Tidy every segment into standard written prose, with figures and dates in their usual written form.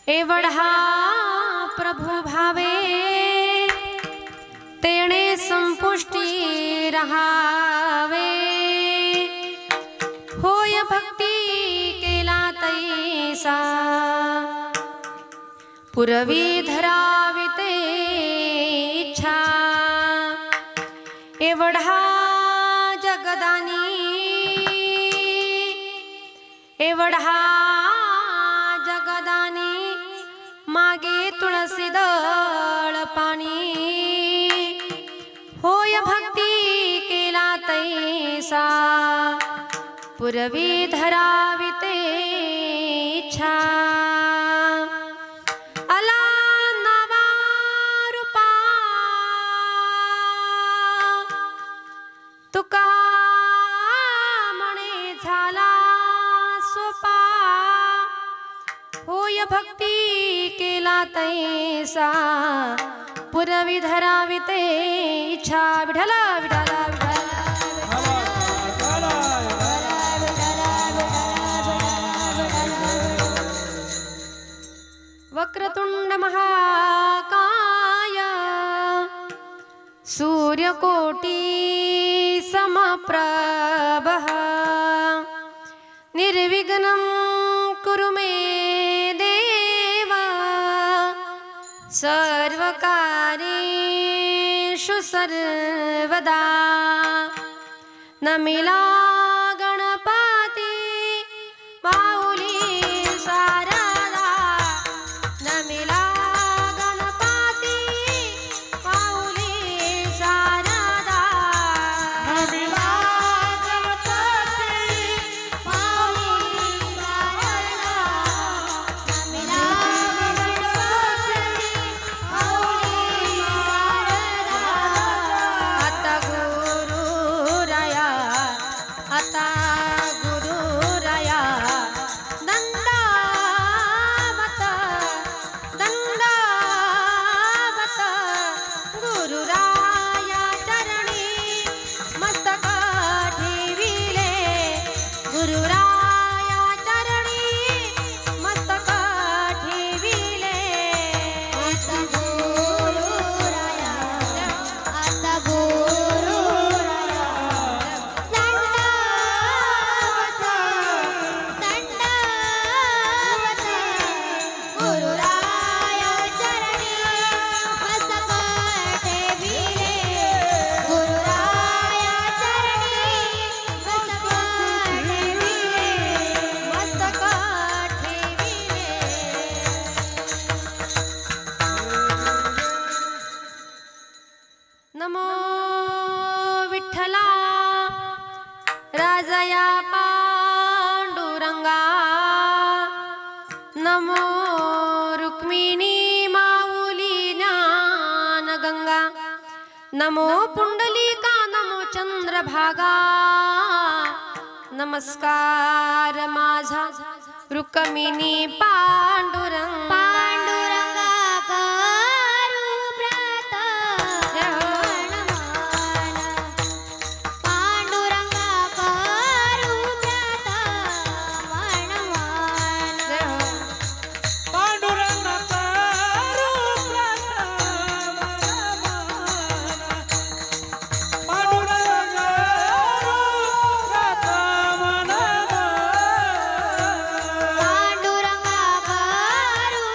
एवढा प्रभु भावे तेणे संपुष्टी रहावे। होय भक्ती केला तैसा पुरवी धरावी ते इच्छा। एवढा जगदानी एवढा जगदानी मागे तुळसी दळ पाणी। होय भक्ती केला तैसा पुरवी धरावी ते इच्छा। अला नवा रूपा तुका म्हणे झाला सोपा। होय भक्ती केला तैसा पुरवी धरावी ते इच्छा। विठला विठला वक्रतुंड महाकाय सूर्यकोटी समप्रभः निर्विघ्नं कुरु मे देव सर्वकार्येषु सर्वदा। नमिला गणपती माऊली शारदा। नमिला गणपती माऊली शारदा। नमिला गणपती माऊली शारदा। नमिला गणपती माऊली शारदा। आता गुरुराया आता गुरुराया दंडावत दंडावत गुरुराया चरणी मस्तक ठेविले। गुरुराया चरणी मस्तक ठेविले। आता गुरुराया आता गुरुराया दंडावत दंडावत गुरुराया चरणी मस्तक ठेविले। गुरुराया चरणी मस्तक ठेविले मस्तक ठेविले। नमो विठ्ठला राजया पांडुरंगा। नमो रुक्मिणी माऊली ज्ञानगंगा। नमो पुंडलिका नमो चंद्रभागा। नमस्कार माझा रुक्मिणी पांडुरंगा। पांडुरंगा करू व्रत वणमान। पांडुरंगा करू व्रत वणमान। पांडुरंग करू व्रत वनमान। पांडुरंग करू व्रत वनमान। पांडुरंगा करू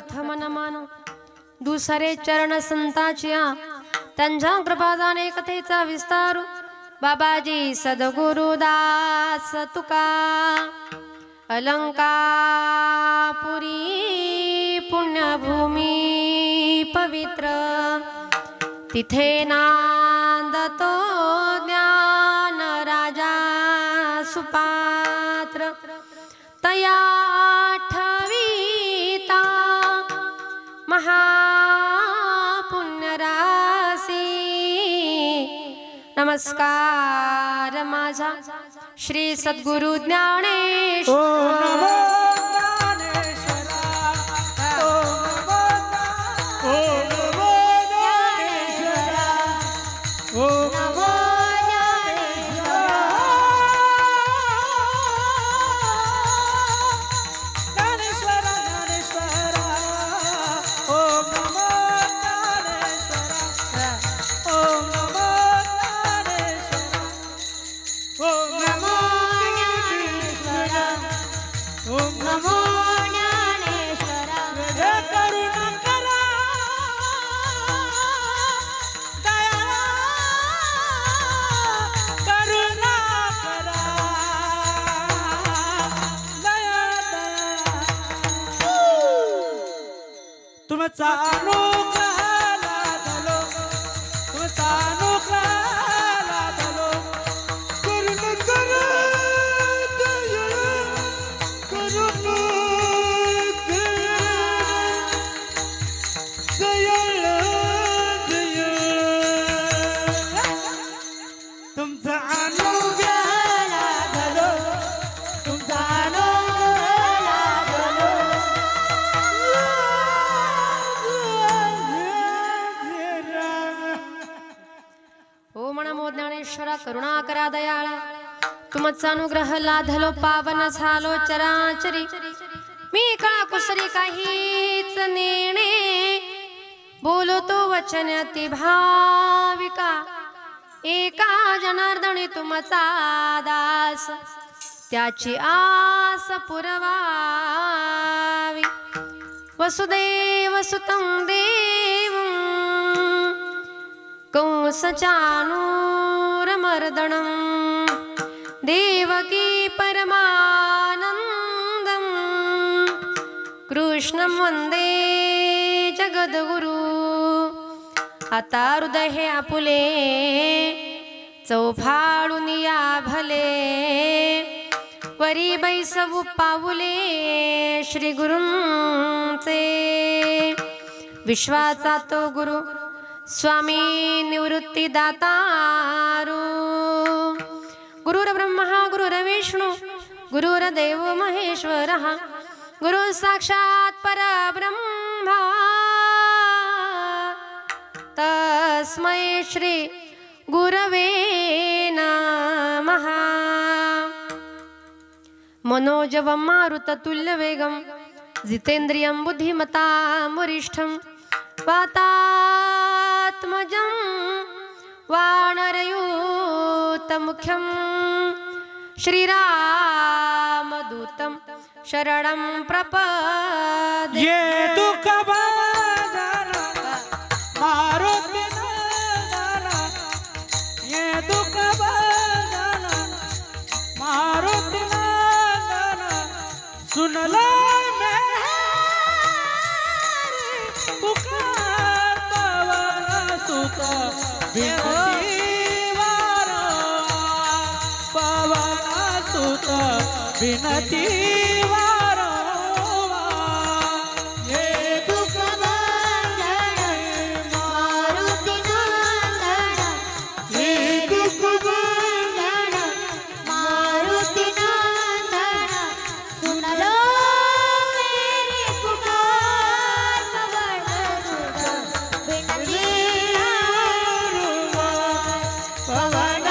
प्रथम नमन दुसरे चरण संताचिया त्यांच्या कृपादाने कथेचा विस्तार बाबाजी सद्गुरुदास तुका अलंकापुरी पुण्यभूमी पवित्र तिथे नांदतो ज्ञान राजा सुपात्र तया ठविता महापुण्यरासी नमस्कार माझा श्री सद्गुरु ज्ञानेश्वर तुमचा अनुग्रह लाभलो तुमचा अनुग्रह लाभलो करुण करा दया करुण दयाळ तुमचा अनुग्रह लाभलो तुमचा ज्ञानेश्वरा करुणाकरा दयाळा तुमचा अनुग्रह लाधलो पावन झालो चराचरी मी कळा कुसरी काहीच नेणे बोलतो वचन अति भाविका एका जनार्दनी तुमचा दास त्याची आस पुरवावी वसुदेव सुतं देवं कंसचानूरमर्दनं देवकी परमानन्दं कृष्णं वन्दे जगद्गुरु आता हृदय हे आपुले चौफाळून या भले वरी बैसवू पाऊले श्री गुरूंचे विश्वाचा तो गुरु स्वामी निवृत्ती दातारू गुरुर्ब्रह्मा गुरुर्विष्णू गुरुर्देव महेश्वरः गुरु साक्षात परब्रह्मा तस्मै श्री गुरवे नमः मनोजवं मारुततुल्यवेगं जितेन्द्रियं बुद्धिमतां वरिष्ठं वातात्मजं वानरयूतमुख्यं श्रीरामदूतं शरणं प्रपद्ये ये दुःख बांधना मारुति नंदना ये दुःख बांधना मारुति नंदना सुन ले मेरी पुकार पवन सुत विनती वारा पवन सुत विनती वारा ये दुःख बांधना मारुति नंदना ये दुःख बांधना मारुति नंदना सुन लो मेरी पुकार पवन सुत विनती पवन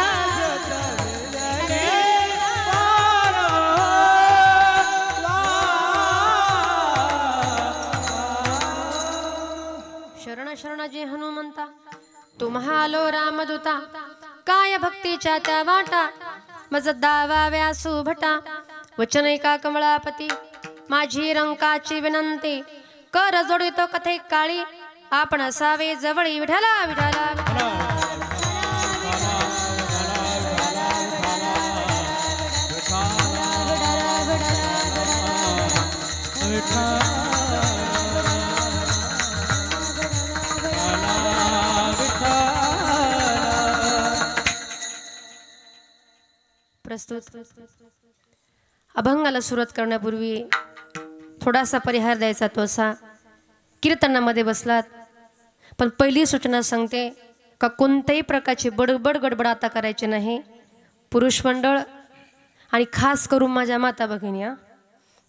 सुत विनती शरण शरण जे हनुमंता तुम्हालो रामदूता काय भक्तीच्या त्या वाटा मज दावा व्यासू भटा वचन एका कमळापती माझी रंकाची विनंती कर जोडितो कथे काळी आपण असावे जवळी विठाला विठाला प्रस्तुत अभंगाला सुरुवात करण्यापूर्वी थोडासा परिहार द्यायचा तो असा कीर्तनामध्ये बसलात पण पहिली सूचना सांगते का कोणत्याही प्रकारची बडबड गडबड आता करायची नाही पुरुष मंडळ आणि खास करून माझ्या माता भगिनी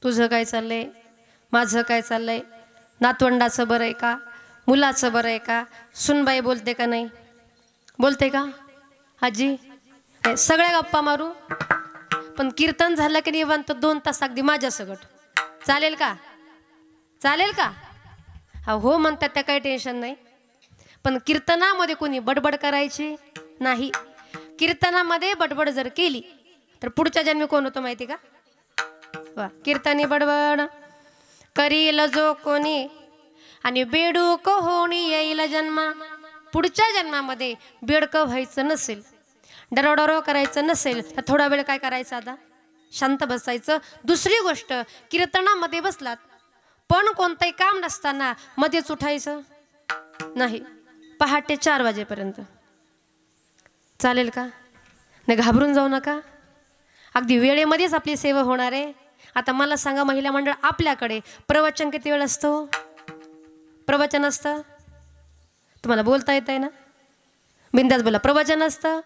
तुझं काय चाललंय माझं काय चाललंय नातवंडाचं बरं आहे का मुलाचं बरं आहे का सुनबाई बोलते का नाही बोलते का आजी सगळ्या गप्पा मारू पण कीर्तन झालं की निवांत 2 तास अगदी माझ्या सगट चालेल का चालेल का हो म्हणतात त्या काही टेन्शन नाही पण कीर्तनामध्ये कोणी बडबड करायची नाही कीर्तनामध्ये बडबड जर केली तर पुढच्या जन्मी कोण होतो माहिती का वा कीर्तनी बडबड करील जो कोणी आणि बेडूक होणी येईल जन्मा पुढच्या जन्मामध्ये बेडकं व्हायचं नसेल डरोडरो करायचं नसेल तर थोडा वेळ काय करायचं आता शांत बसायचं दुसरी गोष्ट कीर्तनामध्ये बसलात पण कोणतंही काम नसताना मध्येच उठायचं नाही पहाटे 4 वाजेपर्यंत चालेल का नाही घाबरून जाऊ नका अगदी वेळेमध्येच आपली सेवा होणार आहे आता मला सांगा महिला मंडळ आपल्याकडे प्रवचन किती वेळ असतो प्रवचन असतं तुम्हाला बोलता येत आहे ना बिंदास बोला प्रवचन असतं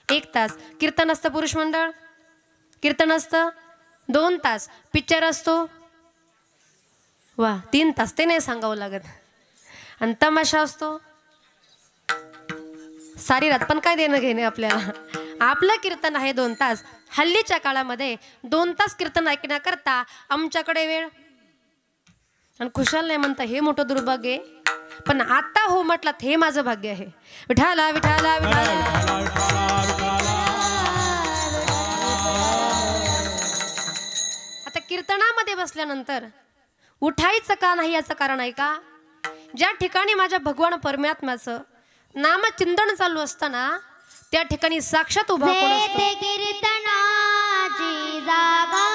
1 तास कीर्तन असतं पुरुष मंडळ कीर्तन असतं 2 तास पिक्चर असतो वा 3 तास ते नाही सांगावं लागत आणि तमाशा असतो सारी रात पण काय देणं घेणे आपल्याला आपलं कीर्तन आहे 2 तास हल्लीच्या काळामध्ये 2 तास कीर्तन ऐकण्याकरता आमच्याकडे वेळ आणि खुशाल नाही म्हणता हे मोठं दुर्भाग्य आहे पण आता हो म्हटलं हे माझं भाग्य आहे विठाला विठाला विठाला आता कीर्तनामध्ये बसल्यानंतर उठायचं का नाही याचं कारण आहे का ज्या ठिकाणी माझ्या भगवान परमात्म्याचं नामचिंतन चालू असताना त्या ठिकाणी साक्षात उभा कोण असतो कीर्तनाची जागा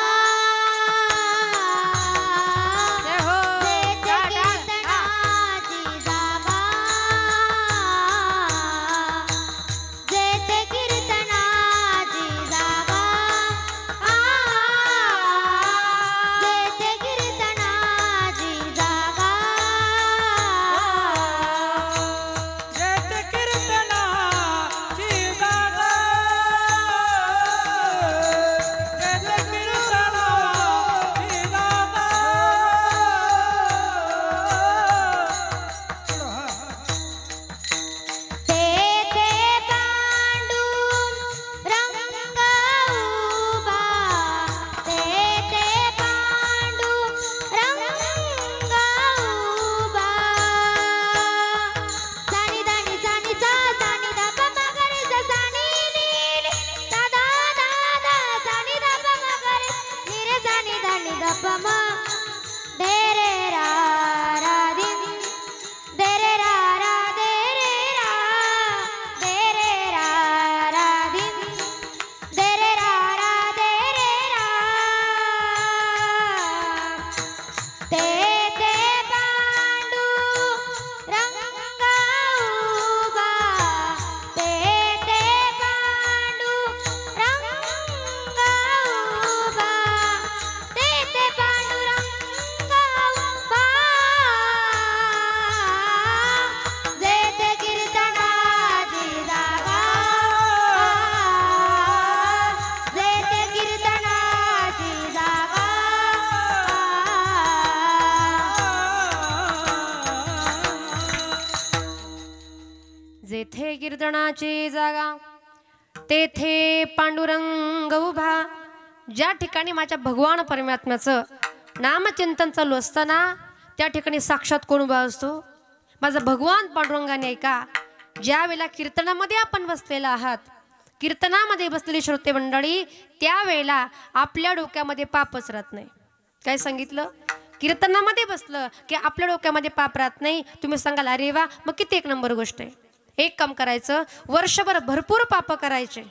जेथे कीर्तनाची जागा तेथे पांडुरंग उभा ज्या ठिकाणी माझ्या भगवान परमात्म्याचं नामचिंतन चालू असताना त्या ठिकाणी साक्षात कोण उभा असतो माझा भगवान पांडुरंगाने ऐका ज्या वेळेला कीर्तनामध्ये आपण बसलेला आहात कीर्तनामध्ये बसलेली श्रोते मंडळी त्यावेळेला आपल्या डोक्यामध्ये पापच राहत नाही काय सांगितलं कीर्तनामध्ये बसलं की आपल्या डोक्यामध्ये पाप राहत नाही. तुम्ही सांगाल अरे वा, मग किती एक नंबर गोष्ट आहे. एक काम करायचं, वर्षभर भरपूर पाप करायचे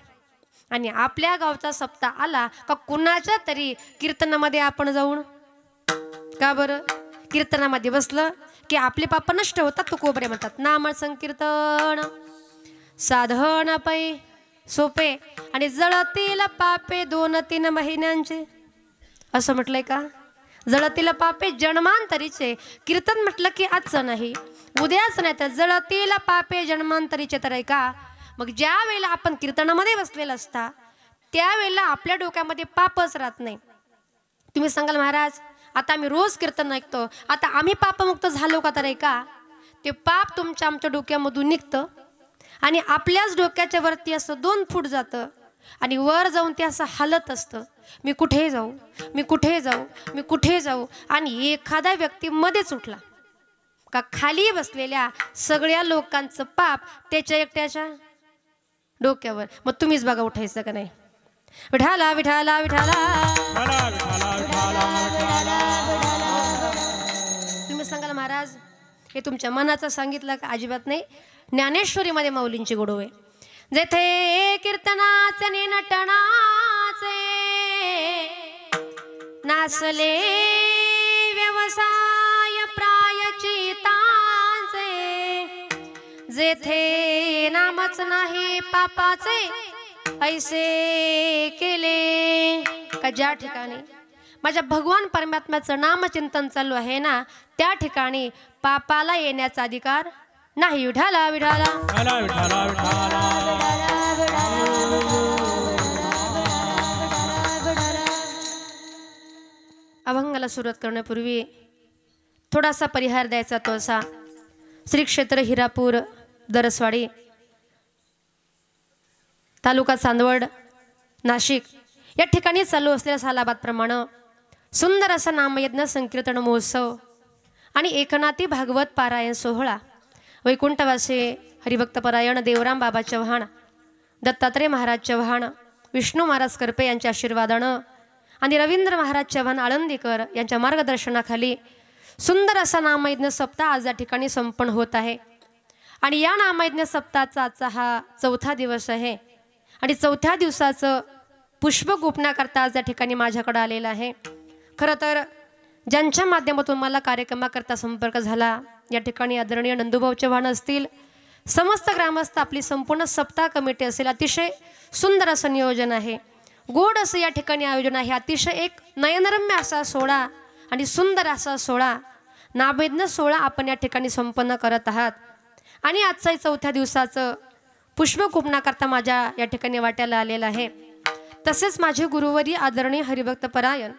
आणि आपल्या गावचा सप्ताह आला का कुणाच्या तरी कीर्तनामध्ये आपण जाऊन, का बरं, कीर्तनामध्ये बसलं की आपले पाप नष्ट होतात. तुकोबरे म्हणतात नाम संकीर्तन साधन पै सोपे आणि जळतील पापे 2-3 महिन्यांचे, असं म्हटलंय का? जळतील पापे जन्मांतरीचे. कीर्तन म्हटलं की आजचं नाही, उद्याच नाही, तर जळतील पापे जन्मांतरीचे तर आहे का? मग ज्या वेळेला आपण कीर्तनामध्ये बसलेलं असता त्यावेळेला आपल्या डोक्यामध्ये पापच राहत नाही. तुम्ही सांगाल महाराज आता आम्ही रोज कीर्तन ऐकतो, आता आम्ही पापमुक्त झालो का? तर आहे का? ते पाप तुमच्या आमच्या डोक्यामधून निघतं आणि आपल्याच डोक्याच्या वरती असं 2 फूट जातं आणि वर जाऊन ते असं हालत असतं, मी कुठे जाऊ, मी कुठे जाऊ, मी कुठे जाऊ. आणि एखादा व्यक्ती मध्येच उठला का खाली बसलेल्या सगळ्या लोकांचं पाप त्याच्या एकट्याच्या डोक्यावर. मग तुम्हीच बघा उठायचं का नाही. विठाला विठाला विठाला, तुम्ही सांगाल महाराज हे तुमच्या मनाचं सांगितलं का? अजिबात नाही. ज्ञानेश्वरीमध्ये माऊलींची गोडव आहे, जेथे कीर्तनाचे नटनाचे नासले व्यवसाय प्रायचितांचे, जेथे नामच नाही पापाचे ऐसे केले का ज्या ठिकाणी माझ्या भगवान परमात्म्याचं नामचिंतन चालू आहे ना त्या ठिकाणी पापाला येण्याचा अधिकार नाही. विठाला विठाला अभंगाला सुरुवात करण्यापूर्वी थोडासा परिहार द्यायचा तो असा, श्री क्षेत्र हिरापूर दरसवाडी तालुका चांदवड नाशिक या ठिकाणी चालू असलेल्या सालाबादप्रमाणे सुंदर असा नामयज्ञ संकीर्तन महोत्सव आणि एकनाथी भागवत पारायण सोहळा वैकुंठवासी हरिभक्तपरायण देवराम बाबा चव्हाण, दत्तात्रय महाराज चव्हाण, विष्णू महाराज करपे यांच्या आशीर्वादानं आणि रवींद्र महाराज चव्हाण आळंदीकर यांच्या मार्गदर्शनाखाली सुंदर असा नामयज्ञ सप्ताह आज या ठिकाणी संपन्न होत आहे. आणि या नामयज्ञ सप्ताहाचा आजचा हा 4था दिवस आहे आणि 4थ्या दिवसाचं पुष्पगुफणाकरता आज या ठिकाणी माझ्याकडे आलेलं आहे. खरं तर ज्यांच्या माध्यमातून मला कार्यक्रमाकरता संपर्क झाला या ठिकाणी आदरणीय नंदूभाऊ चव्हाण असतील, समस्त ग्रामस्थ, आपली संपूर्ण सप्ताह कमिटी असेल, अतिशय सुंदर असं नियोजन आहे, गोड असं या ठिकाणी आयोजन आहे. अतिशय एक नयनरम्य असा सोहळा आणि सुंदर असा सोहळा नामयज्ञ सोहळा आपण या ठिकाणी संपन्न करत आहात. आणि आजचाही 4थ्या दिवसाचं पुष्पगुफणाकरता माझ्या या ठिकाणी वाट्याला आलेलं आहे. तसेच माझे गुरुवरी आदरणीय हरिभक्तपरायण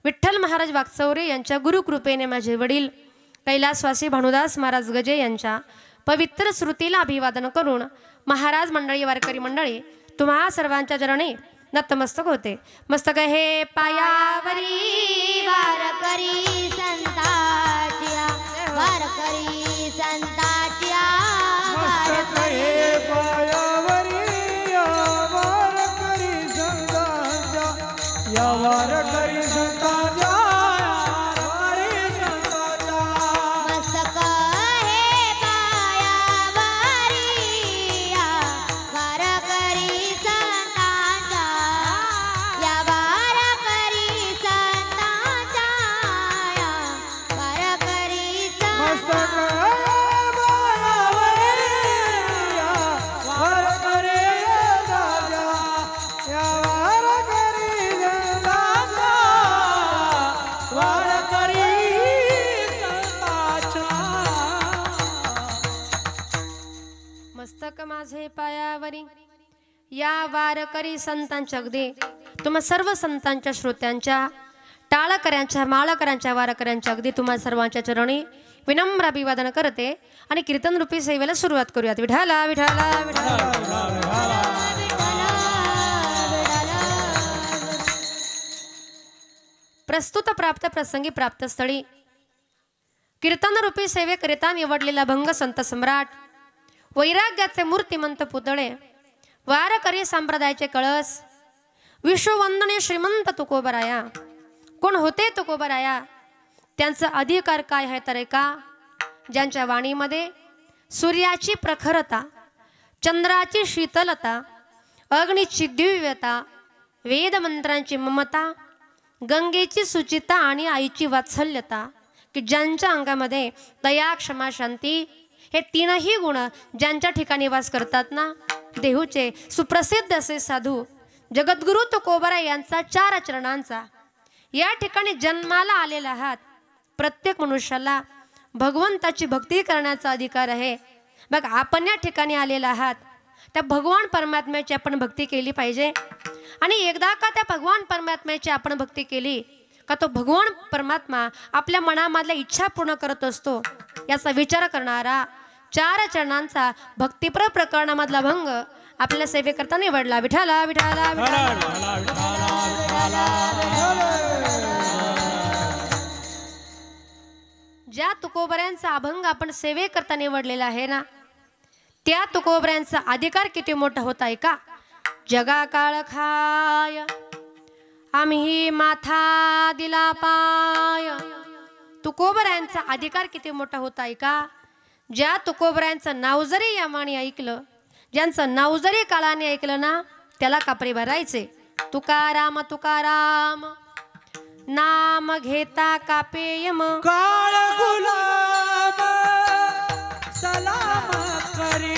विठ्ठल महाराज वागचौरे यांच्या गुरुकृपेने माझे वडील कैलासवासी भानुदास महाराज गजे यांच्या पवित्र श्रुतीला अभिवादन करून महाराज मंडळी, वारकरी मंडळी, तुम्हा सर्वांच्या चरणी नतमस्तक होते. मस्तक हे पायावरी वारकरी संताच्या, वारकरी संताच्या, मस्तक हे पायावरी या वारकरी संताच्या, या वारकरी संताच्या, वारी संताच्या. मस्तक हे पायावरी या वारकरी संताच्या, या वारकरी संताच्या, या वारकरी मस्तक मस्तक माझे पायावरी या वारकरी संतांच्या, अगदी तुम्हा सर्व संतांच्या, श्रोत्यांच्या, टाळकऱ्यांच्या, माळकऱ्यांच्या, वारकऱ्यांच्या, अगदी तुम्हा सर्वांच्या चरणी विनम्र अभिवादन करते आणि कीर्तन रूपी सेवेला सुरुवात करूयात. विठाला विठाला विठाला. प्रस्तुत प्राप्त प्रसंगी प्राप्त स्थळी कीर्तन रूपी सेवेकरिता निवडलेला भंग संत सम्राट, वैराग्याचे मूर्तिमंत पुतळे, वारकरी संप्रदायाचे कळस, विश्ववंदनीय श्रीमंत तुकोबराया. कोण होते तुकोबराया? त्यांचा अधिकार काय आहे तर का, ज्यांच्या वाणीमध्ये सूर्याची प्रखरता, चंद्राची शीतलता, अग्नीची दिव्यता, वेदमंत्रांची ममता, गंगेची सुचिता आणि आईची वात्सल्यता, की ज्यांच्या अंगामध्ये दया, क्षमा, शांती हे तीनही गुण ज्यांच्या ठिकाणी वास करतात ना, देहूचे सुप्रसिद्ध असे साधू जगद्गुरु तुकोबरा यांचा 4 चरणांचा या ठिकाणी जन्माला आलेला आहात. प्रत्येक मनुष्याला भगवंताची भक्ती करण्याचा अधिकार आहे. बघ, आपण या ठिकाणी आलेला आहात, त्या भगवान परमात्म्याची आपण भक्ती केली पाहिजे. आणि एकदा का त्या भगवान परमात्म्याची आपण भक्ती केली का तो भगवान परमात्मा आपल्या मनामधल्या इच्छा पूर्ण करत असतो. याचा विचार करणारा 4 चरणांचा भक्तिपर प्रकरणामधला भंग आपल्या सेवेकरता निवडला. विठाला विठाला ज्या तुकोबऱ्यांचा अभंग आपण सेवेकरता निवडलेला आहे ना, त्या तुकोबऱ्यांचा अधिकार किती मोठा होता आहे का. जगा काळ खाय आम्ही माथा दिला पाय. तुकोबऱ्यांचा अधिकार किती मोठा होता आहे का. ज्या तुकोबऱ्यांचं नाव जरी यामाने ऐकलं, ज्यांचं नाव जरी काळाने ऐकलं ना, त्याला कापरे भरायचे. तुकाराम तुकाराम नाम घेता कापेयम. काळ गुलाम सलाम करे.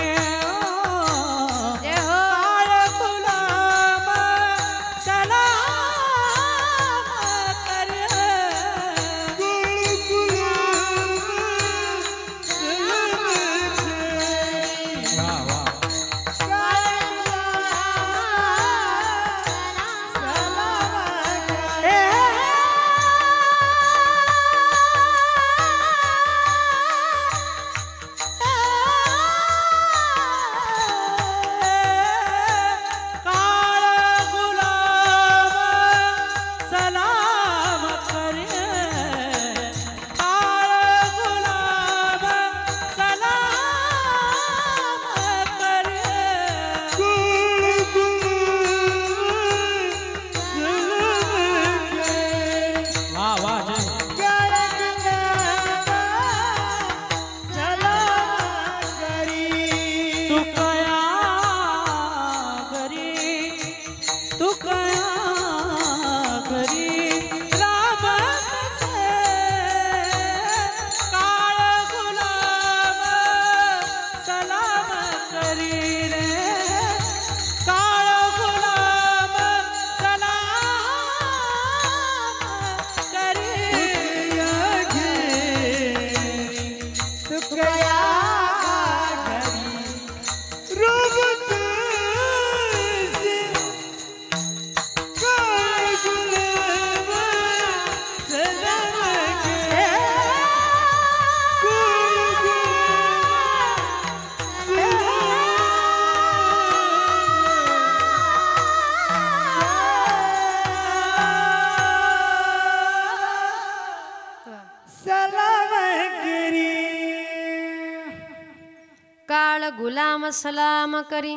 काळ गुलाम सलाम करी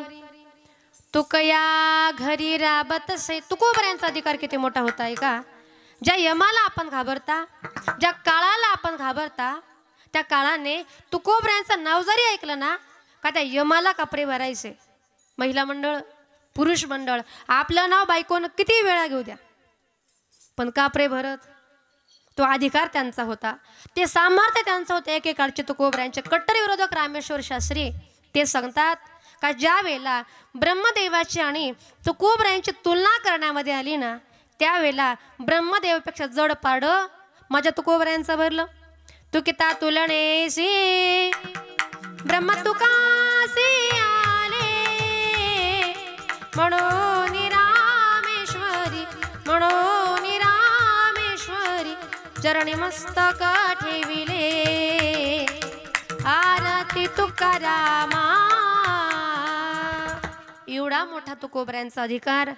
तुकया घरी राबत से. तुकोबऱ्यांचा अधिकार किती मोठा होता आहे का. ज्या यमाला आपण घाबरता, ज्या काळाला आपण घाबरता, त्या काळाने तुकोबऱ्यांचं नाव जरी ऐकलं ना का त्या यमाला कापरे भरायचे. महिला मंडळ, पुरुष मंडळ, आपलं नाव बायकोनं किती वेळा घेऊ द्या, पण कापरे भरत. तो अधिकार त्यांचा होता, ते सामर्थ्य त्यांचं होतं. एकेकाळचे तुकोबऱ्यांचे कट्टर विरोधक रामेश्वर शास्त्री ते सांगतात का ज्या वेळेला ब्रह्मदेवाची आणि तुकोबऱ्यांची तुलना करण्यामध्ये आली ना, त्यावेळेला ब्रह्मदेवापेक्षा जड पाड माझ्या तुकोबऱ्यांचं भरलं. तुकिता तुलनेसी ब्रह्म तुकासी आले म्हणून रामेश्वरी, म्हणून रामेश्वरी चरणी मस्तक ठेविले आरती तुकारामा. एवढा मोठा तुकोबऱ्यांचा अधिकार.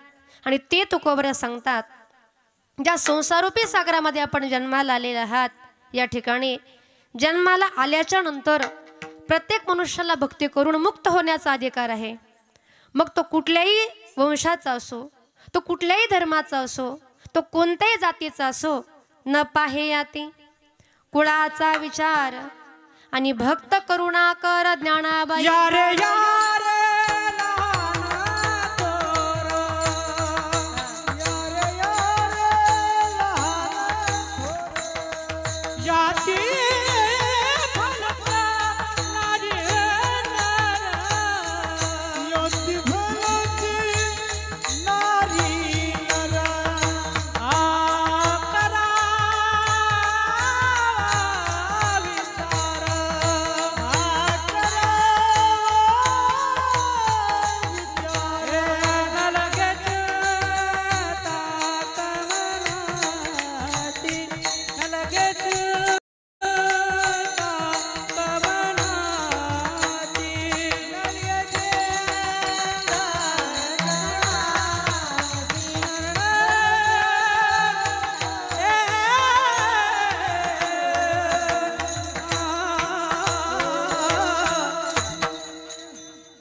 आणि ते तुकोबऱ्या सांगतात ज्या संसारूपी सागरामध्ये आपण जन्माला आलेले आहात, या ठिकाणी जन्माला आल्याच्या नंतर प्रत्येक मनुष्याला भक्ती करून मुक्त होण्याचा अधिकार आहे. मग तो कुठल्याही वंशाचा असो, तो कुठल्याही धर्माचा असो, तो कोणत्याही जातीचा असो, न पाहे याती कुळाचा विचार आणि भक्त करुणा कर ज्ञानाबाई यारे यारे लहान थोर यारे यारे लहान थोर याती फलता नारी नर याती फलती नारी नर करा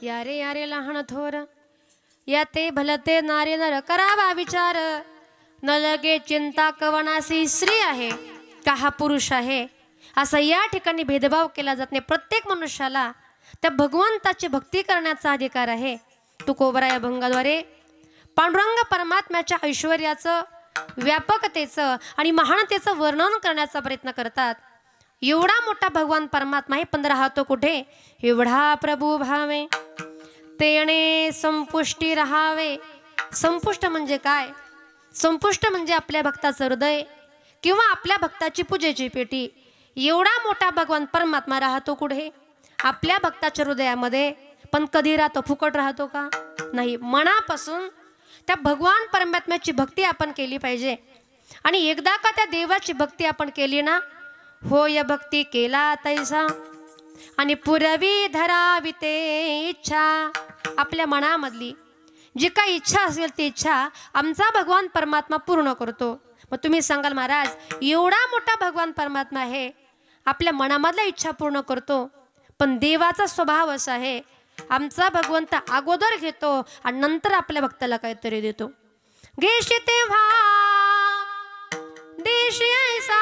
यारे यारे लहान थोर याते भलते नारे नर करावा विचार न लगे चिंता कवनासी स्त्री आहे का हा पुरुष आहे असा या ठिकाणी भेदभाव केला जात नाही. प्रत्येक मनुष्याला त्या भगवंताची भक्ती करण्याचा अधिकार आहे. तुकोबरा या भंगाद्वारे पांडुरंग परमात्म्याच्या ऐश्वर्याचं व्यापकतेचं आणि महानतेचं वर्णन करण्याचा प्रयत्न करतात. एवढा मोठा भगवान परमात्मा हे पण राहतो कुठे? एवढा प्रभू भावे तेणे संपुष्टी राहावे. संपुष्ट म्हणजे काय? संपुष्ट म्हणजे आपल्या भक्ताचं हृदय किंवा आपल्या भक्ताची पूजेची पेटी. एवढा मोठा भगवान परमात्मा राहतो कुठे? आपल्या भक्ताच्या हृदयामध्ये. पण कधी राहतो? फुकट राहतो का? नाही. मनापासून त्या भगवान परमात्म्याची भक्ती आपण केली पाहिजे. आणि एकदा का त्या देवाची भक्ती आपण केली ना, होय भक्ती केला तैसा आणि पुरवी धरावी ते इच्छा. आपल्या मनामधली जी काही इच्छा असेल ती इच्छा आमचा भगवान परमात्मा पूर्ण करतो. मग तुम्ही सांगाल महाराज एवढा मोठा भगवान परमात्मा आहे, आपल्या मनामधल्या इच्छा पूर्ण करतो. पण देवाचा स्वभाव असा आहे, आमचा भगवंत अगोदर घेतो आणि नंतर आपल्या भक्ताला काहीतरी देतो. घेशी तेव्हा देशी ऐसा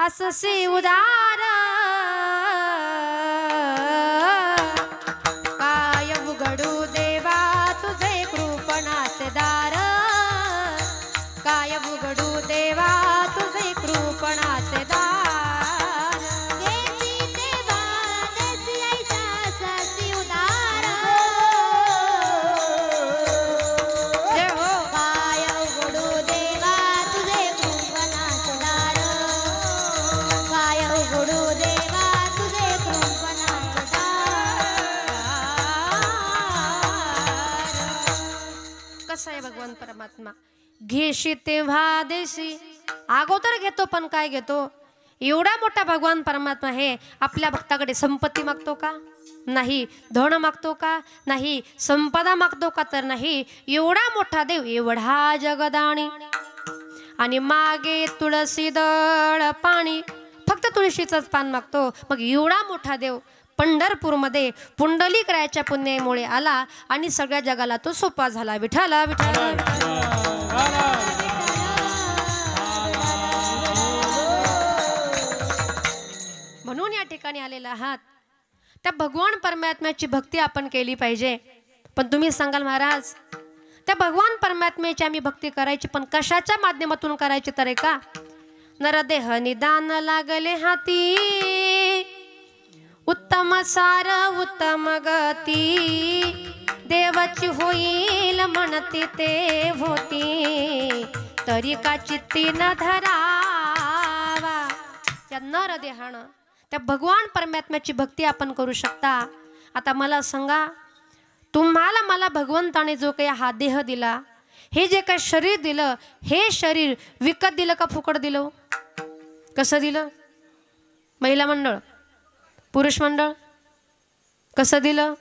अससी उदार काय उघडू देवा तुझे कृपणाचे दार. काय उघडू देवा तुझे कृपणाचे दार. देसी देवा देसी ऐसा ससी उदार. जय हो. काय उघडू देवा तुझे कृपणाचे दार. काय उघडू देवा तुझे कृपणाचे दार. कसा आहे भगवान परमात्मा? घेशी तेव्हा देशी. अगोदर घेतो पण काय घेतो? एवढा मोठा भगवान परमात्मा आहे. आपल्या भक्ताकडे संपत्ती मागतो का? नाही. धन मागतो का? नाही. संपदा मागतो का? तर नाही. एवढा मोठा देव, एवढा जगदाणी आणि मागे तुळसी दळ पाणी. फक्त तुळशीचंच पान मागतो. मग एवढा मोठा देव पंढरपूरमध्ये पुंडलिकरायाच्या पुण्यामुळे आला आणि सगळ्या जगाला तो सोपा झाला. विठाला विठाला म्हणून या ठिकाणी आलेला आहात. त्या भगवान परमात्म्याची भक्ती आपण केली पाहिजे. पण तुम्ही सांगाल महाराज त्या भगवान परमात्म्याची आम्ही भक्ती करायची, पण कशाच्या माध्यमातून करायची? तर का नरदेह निदान लागले हाती उत्तम सार उत्तम गती. देवाची होईल म्हणते ते होती तरी का चित्ती न धरावा. त्या नरदेहानं त्या भगवान परमात्म्याची भक्ती आपण करू शकता. आता मला सांगा, तुम्हाला मला भगवंताने जो काही हा देह दिला, हे जे काही शरीर दिलं, हे शरीर विकत दिलं का फुकट दिलं? कसं दिलं? महिला मंडळ, पुरुष मंडळ कसं दिलं?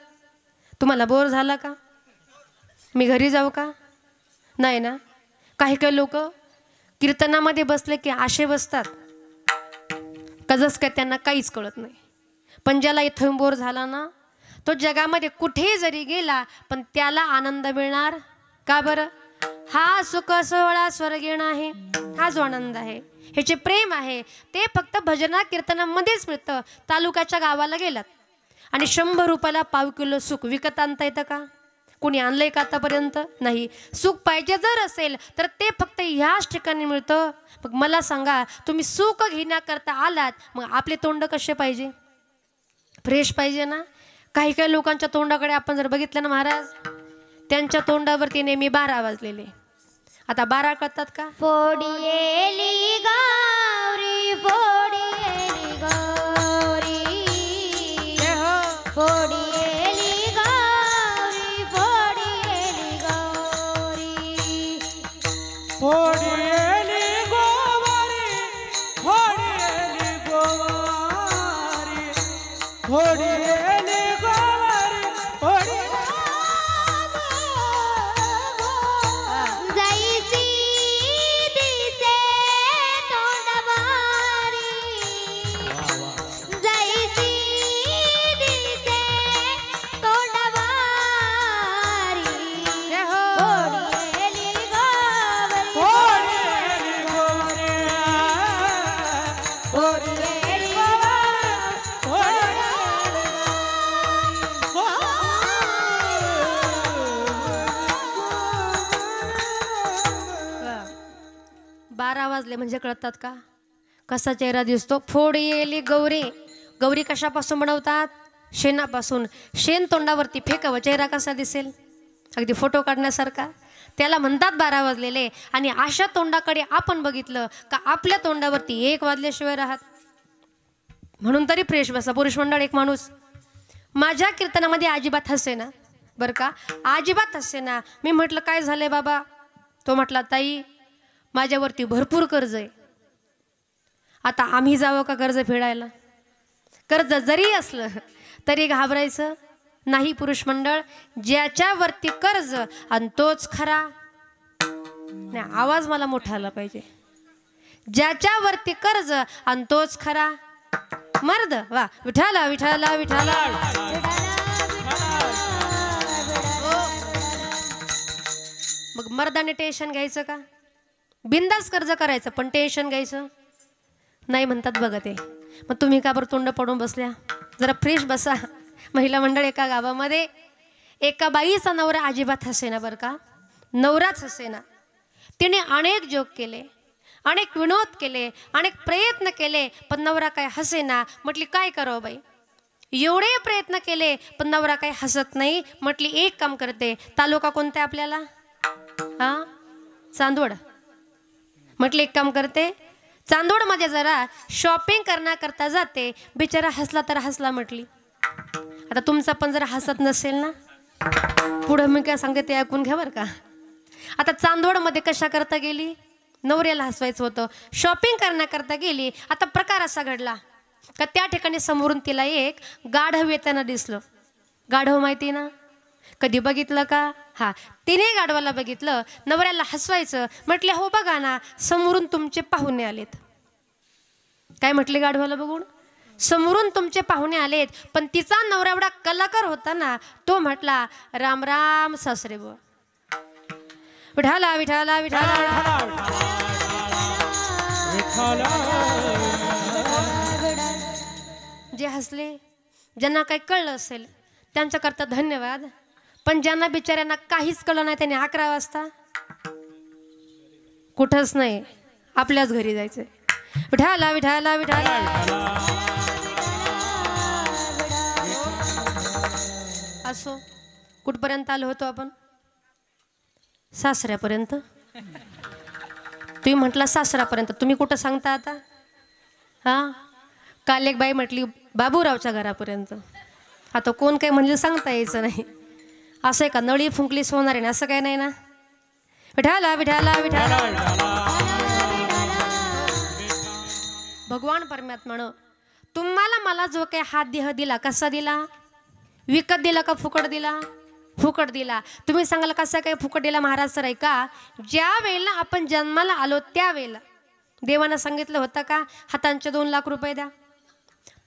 तुम्हाला बोर झाला का? मी घरी जाऊ का? नाही ना. काही काही लोक कीर्तनामध्ये बसले की आशे बसतात, कजस काय त्यांना काहीच कळत नाही. पण ज्याला इथून बोर झाला ना, तो जगामध्ये कुठेही जरी गेला पण त्याला आनंद मिळणार. का बरं? हा सुख सोहळा स्वर्गीय आहे, हा जो आनंद आहे, हे जे प्रेम आहे ते फक्त भजना कीर्तनामध्येच मिळतं. तालुक्याच्या गावाला गेलात आणि 100 रुपयाला पाव किलो सुख विकत आणता येतं का? कोणी आणलंय का आतापर्यंत? नाही. सुख पाहिजे जर असेल तर ते फक्त ह्याच ठिकाणी मिळतं. मग मला सांगा, तुम्ही सुख घेण्याकरता आलात, मग आपले तोंड कसे पाहिजे? फ्रेश पाहिजे ना. काही काही लोकांच्या तोंडाकडे आपण जर बघितलं ना महाराज, त्यांच्या तोंडावरती नेहमी 12 वाजलेले. आता 12 कळतात का? फोडियेली गौरी फोडियेली गौरी फोडियेली गौरी फोडियेली गौरी फोडियेली गोवारी फोडियेली गोवारी फोडियेली गोवारी जैसी दिसे तोंडवारी जैसी दिसे तोंडवारी फोडियेली गौरी फोडियेली गोवारी फोडियेली बारा वाजले म्हणजे कळतात का? कसा चेहरा दिसतो? फोडियेली गौरी. गौरी कशापासून बनवतात? शेणापासून. शेण तोंडावरती फेकावं, चेहरा कसा दिसेल? अगदी फोटो काढण्यासारखा. त्याला म्हणतात 12 वाजलेले. आणि अशा तोंडाकडे आपण बघितलं का आपल्या तोंडावरती 1 वाजल्याशिवाय राहत. म्हणून तरी फ्रेश बसा. पुरुष मंडळ, एक माणूस माझ्या कीर्तनामध्ये अजिबात हसे ना, बरं का, अजिबात हसे ना. मी म्हटलं काय झालंय बाबा? तो म्हटला ताई माझ्यावरती भरपूर कर्ज आहे. आता आम्ही जावं का कर्ज फेडायला? कर्ज जरी असलं तरी घाबरायचं नाही पुरुष मंडळ. ज्याच्यावरती कर्ज आणि तोच खरा. नाही, आवाज मला मोठा आला पाहिजे. ज्याच्यावरती कर्ज आणि तोच खरा मर्द. वा, विठाला विठाला विठाला. मग मर्दाने टेन्शन घ्यायचं का? बिंदास कर्ज करायचं, पण टेन्शन घ्यायचं नाही म्हणतात बघा ते. मग तुम्ही का बरं तोंड पडून बसल्या? जरा फ्रेश बसा. महिला मंडळ, एका गावामध्ये एका बाईचा नवरा अजिबात हसेना, बरं का, नवराच हसेना. तिने अनेक जोक केले, अनेक विनोद केले, अनेक प्रयत्न केले, पण नवरा काय हसेना. म्हटली काय करावं बाई, एवढे प्रयत्न केले पण नवरा काही हसत नाही. म्हटली एक काम करते. तालुका कोणता आहे आपल्याला? हा, चांदवड. म्हटले एक काम करते, चांदवडमध्ये जरा शॉपिंग करण्याकरता जाते. बिचारा हसला तर हसला. म्हटली आता तुमचा पण जरा हसत नसेल ना, पुढं मी काय सांगते ते ऐकून घ्या बरं का. आता चांदवडमध्ये कशा करता गेली? नवऱ्याला हसवायचं होतं, शॉपिंग करण्याकरता गेली. आता प्रकार असा घडला का त्या ठिकाणी समोरून तिला एक गाढव येताना दिसलं. गाढव माहिती ना, कधी बघितलं का? हा, तिने गाढवाला बघितलं, नवऱ्याला हसवायचं. म्हटले हो बघा ना, समोरून तुमचे पाहुणे आलेत. काय म्हटले गाढवाला बघून? समोरून तुमचे पाहुणे आलेत. पण तिचा नवरा एवढा कलाकार होता ना, तो म्हटला राम राम सासरे बुवा. विठाला विठाला विठाला. जे हसले, ज्यांना काही कळलं असेल त्यांच्याकरता धन्यवाद. पण ज्यांना बिचाऱ्यांना काहीच कळलं नाही त्यांनी 11 वाजता कुठंच नाही, आपल्याच घरी जायचंय. विठाला विठाला विठाला. असो, कुठपर्यंत आलो होतो आपण? सासऱ्यापर्यंत. तुम्ही म्हटला सासऱ्यापर्यंत, तुम्ही कुठं सांगता आता? हा, काल एक बाई म्हटली बाबूरावच्या घरापर्यंत. आता कोण काय म्हणजे सांगता यायचं नाही. असं आहे का नळी फुंकली सोनार असं काय नाही ना. विठाला विठाला विठाला. भगवान परमात्म्यानं तुम्हाला मला जो काही हा देह दिला, कसा दिला? विकत दिला का फुकट दिला? फुकट दिला. तुम्ही सांगाल कसा काय फुकट दिला महाराज? सर ऐका, ज्या वेळेला आपण जन्माला आलो त्यावेळेला देवानं सांगितलं होतं का हातांचे 2 लाख रुपये द्या,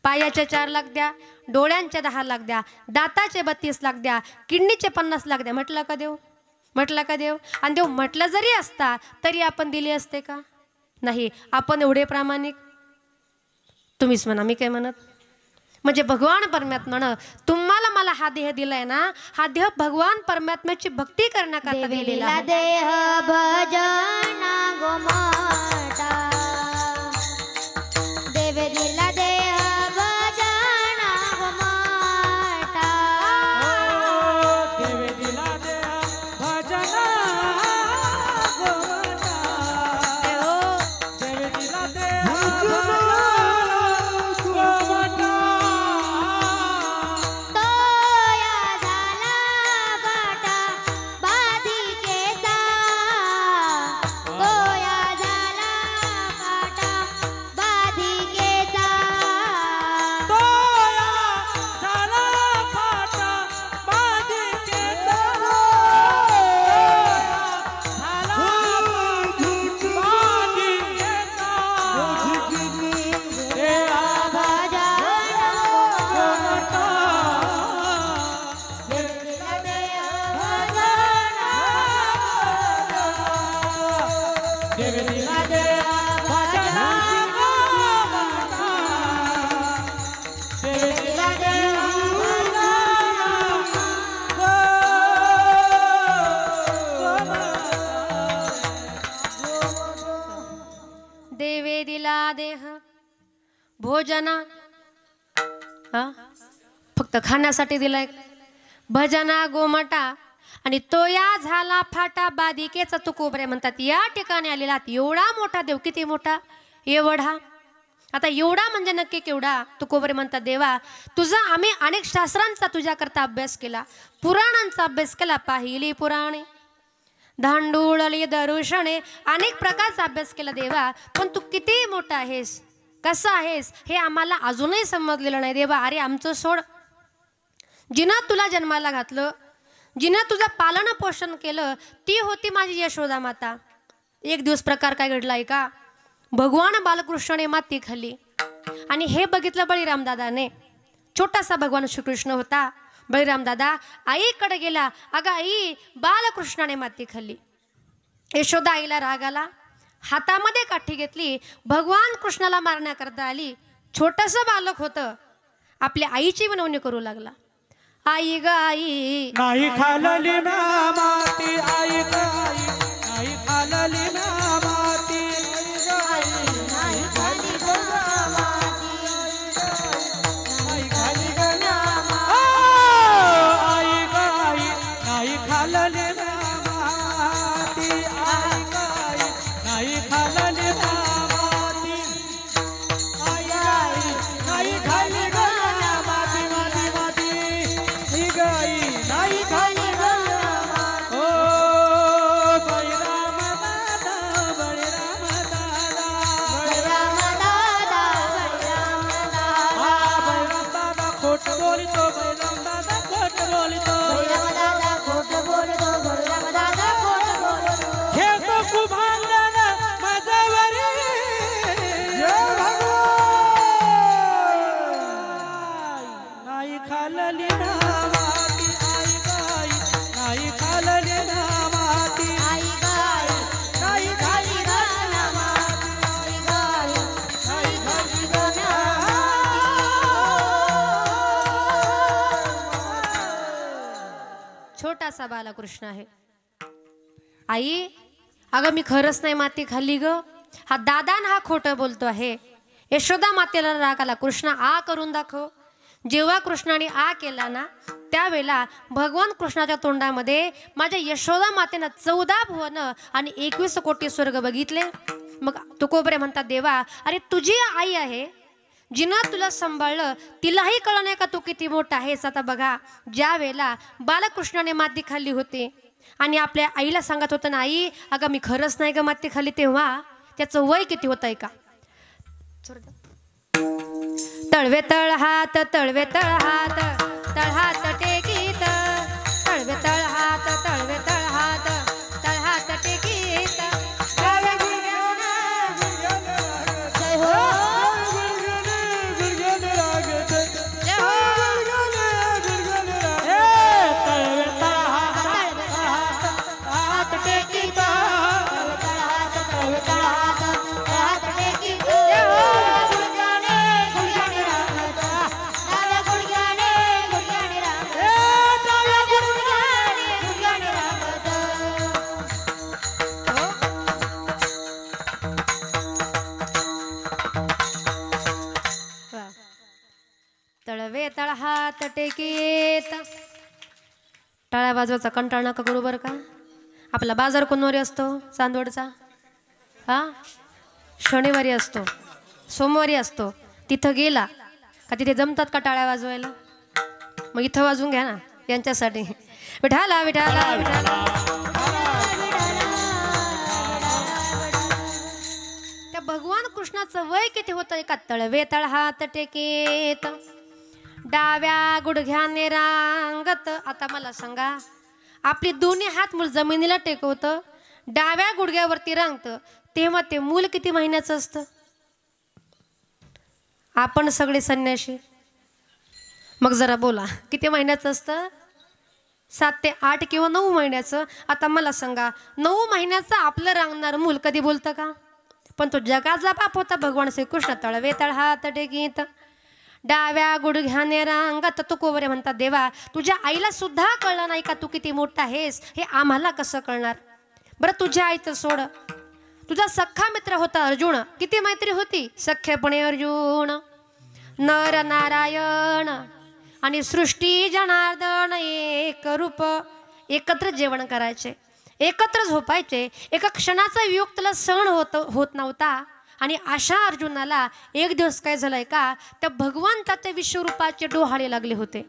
पायाचे 4 लाख द्या, डोळ्यांचे 10 लाख द्या, दाताचे 32 लाख द्या, किडनीचे 50 लाख द्या. म्हटलं का देव? म्हटला का देव? आणि देव म्हटलं जरी असता तरी आपण दिले असते का? नाही. आपण एवढे प्रामाणिक? तुम्हीच म्हणा, मी काय म्हणत. म्हणजे भगवान परमात्म्यानं तुम्हाला मला हा देह दिलाय ना, हा देह भगवान परमात्म्याची भक्ती करण्याकरता दिलेला आहे. देह भजना गोमाता देव दिला देह भजना गोमाता देव दिला देह भजना गोमाता देव दिला देह भजना गोमाता तोया झाला बाटा बाधिकेचा तोया झाला बाटा बाधिकेचा तोया झाला फाटा बाधिकेचा देवे दिला देह भोजना, हा फक्त खाण्यासाठी दिलाय. भजना गोमाटा आणि तो या झाला फाटा बाधिकेचा तुकोबरे म्हणतात. या ठिकाणी आलेला एवढा मोठा देव. किती मोठा? एवढा. आता एवढा म्हणजे नक्की केवढा? तुकोबरे म्हणतात देवा तुझा आम्ही अनेक शास्त्रांचा तुझ्याकरता अभ्यास केला, पुराणांचा अभ्यास केला, पाहिली पुराणे धांडूळली दरुषणे अनेक प्रकारचा अभ्यास केला देवा, पण तू किती मोठा आहेस, कसा आहेस हे आम्हाला अजूनही समजलेलं नाही देवा. अरे आमचं सोड, जिनं तुला जन्माला घातलं, जिनं तुझं पालन पोषण केलं ती होती माझी यशोदा माता. एक दिवस प्रकार काय घडलाय का? भगवान बालकृष्णाने माती खाल्ली आणि हे बघितलं बळीराम दादाने. छोटासा भगवान श्रीकृष्ण होता. बळीराम दादा आईकडे गेला. अगं आई, बालकृष्णाने माती खाल्ली. यशोदा आईला राग आला, हातामध्ये काठी घेतली, भगवान कृष्णाला मारण्याकरता आली. छोटंसं बालक होतं, आपल्या आईची विनवणी करू लागला. आई ग आई, नाही खालली ना माती आई ग आई, नाही खालली ना माती नाही खाली नाही खाली ग ना आई ग आई, नाही खालली ना माती आई ग आई, नाही खालली ना माती आई ग आई, नाही खाली ग ना माती माती माती आई ग आई, नाही खाली ग ओ बळीराम दादा, बळीराम दादा, बळीराम दादा, बळीराम दादा, बळीराम दादा खोट बोलतो, बळीराम दादा खोट बोलतो, बळीराम दादा खोट बोलतो, बळीराम दादा खोट बोलतो. खेळतो कुभांगण माझ्यावरी नाही खालली ना माती आई गाई, नाही खालली ना माती आई गाई, नाही खाली ग ना माती, आई गाई, नाही खाली ग ना छोटासा बालकृष्ण आहे. आई अगं मी खरंच नाही माती खाल्ली ग. हा दादा हा खोटं बोलतो आहे. यशोदा मातेला राग आला, कृष्ण आ करून दाखव. जेव्हा कृष्णाने आ केला ना त्यावेळेला भगवान कृष्णाच्या तोंडामध्ये माझ्या यशोदा मातेनं 14 भुवन आणि 21 कोटी स्वर्ग बघितले. मग तुकोबरे म्हणतात देवा अरे तुझी आई आहे, जिनं तुला सांभाळलं तिलाही कळलं नाही का तू किती मोठा आहेस. आता बघा ज्या वेळेला बालकृष्णाने माती खाल्ली होती आणि आपल्या आईला सांगत होतं ना आई अगं मी खरंच नाही ग माती खाल्ली, तेव्हा त्याचं वय किती होतं आहे का? तळवे तळ हात, तळवे तळ हात, तळहात टेकीत, तळवे तळ हात, तळवे तळ हात, तळहात टेकीत. जय हो, हात टेकीत. टाळ्या वाजवायचा कंटाळा नका करू बरं का. आपला बाजार कोणवारी असतो चांदवडचा? हा, शनिवारी असतो, सोमवारी असतो. तिथं गेला का तिथे जमतात का टाळ्या वाजवायला? मग इथं वाजून घ्या ना यांच्यासाठी. विठाला विठाला विठाला. त्या भगवान कृष्णाचं वय किती होतं? एका तळवेतळ हात टेकीत, डाव्या गुडघ्याने रांगत. आता मला सांगा, आपली दोन्ही हात मूल जमिनीला टेकवतं, डाव्या गुडघ्यावरती रांगतं, तेव्हा ते मूल किती महिन्याचं असतं? आपण सगळे संन्याशी, मग जरा बोला किती महिन्याचं असतं? 7 ते 8 किंवा 9 महिन्याचं. आता मला सांगा, 9 महिन्याचं आपलं रांगणार मूल कधी बोलतं का? पण तो जगाचा बाप होता भगवान श्रीकृष्ण. तळवेतळ हात टेकीत, डाव्या गुडघ्याने रांगत. तुकोबरे म्हणतात, देवा तुझ्या आईला सुद्धा कळलं नाही का तू किती मोठा आहेस? हे आम्हाला कसं कळणार? बरं तुझ्या आईचं सोड, तुझा सख्खा मित्र होता अर्जुन. किती मैत्री होती? सख्यपणे अर्जुन, नर नारायण आणि सृष्टी जनार्दन एक रूप. एकत्र जेवण करायचे, एकत्र झोपायचे. एका क्षणाचा वियोग त्याला सहन होत नव्हता. आणि अशा अर्जुनाला एक दिवस काय झालंय का, त्या भगवंताच्या विश्वरूपाचे डोहाळे लागले होते.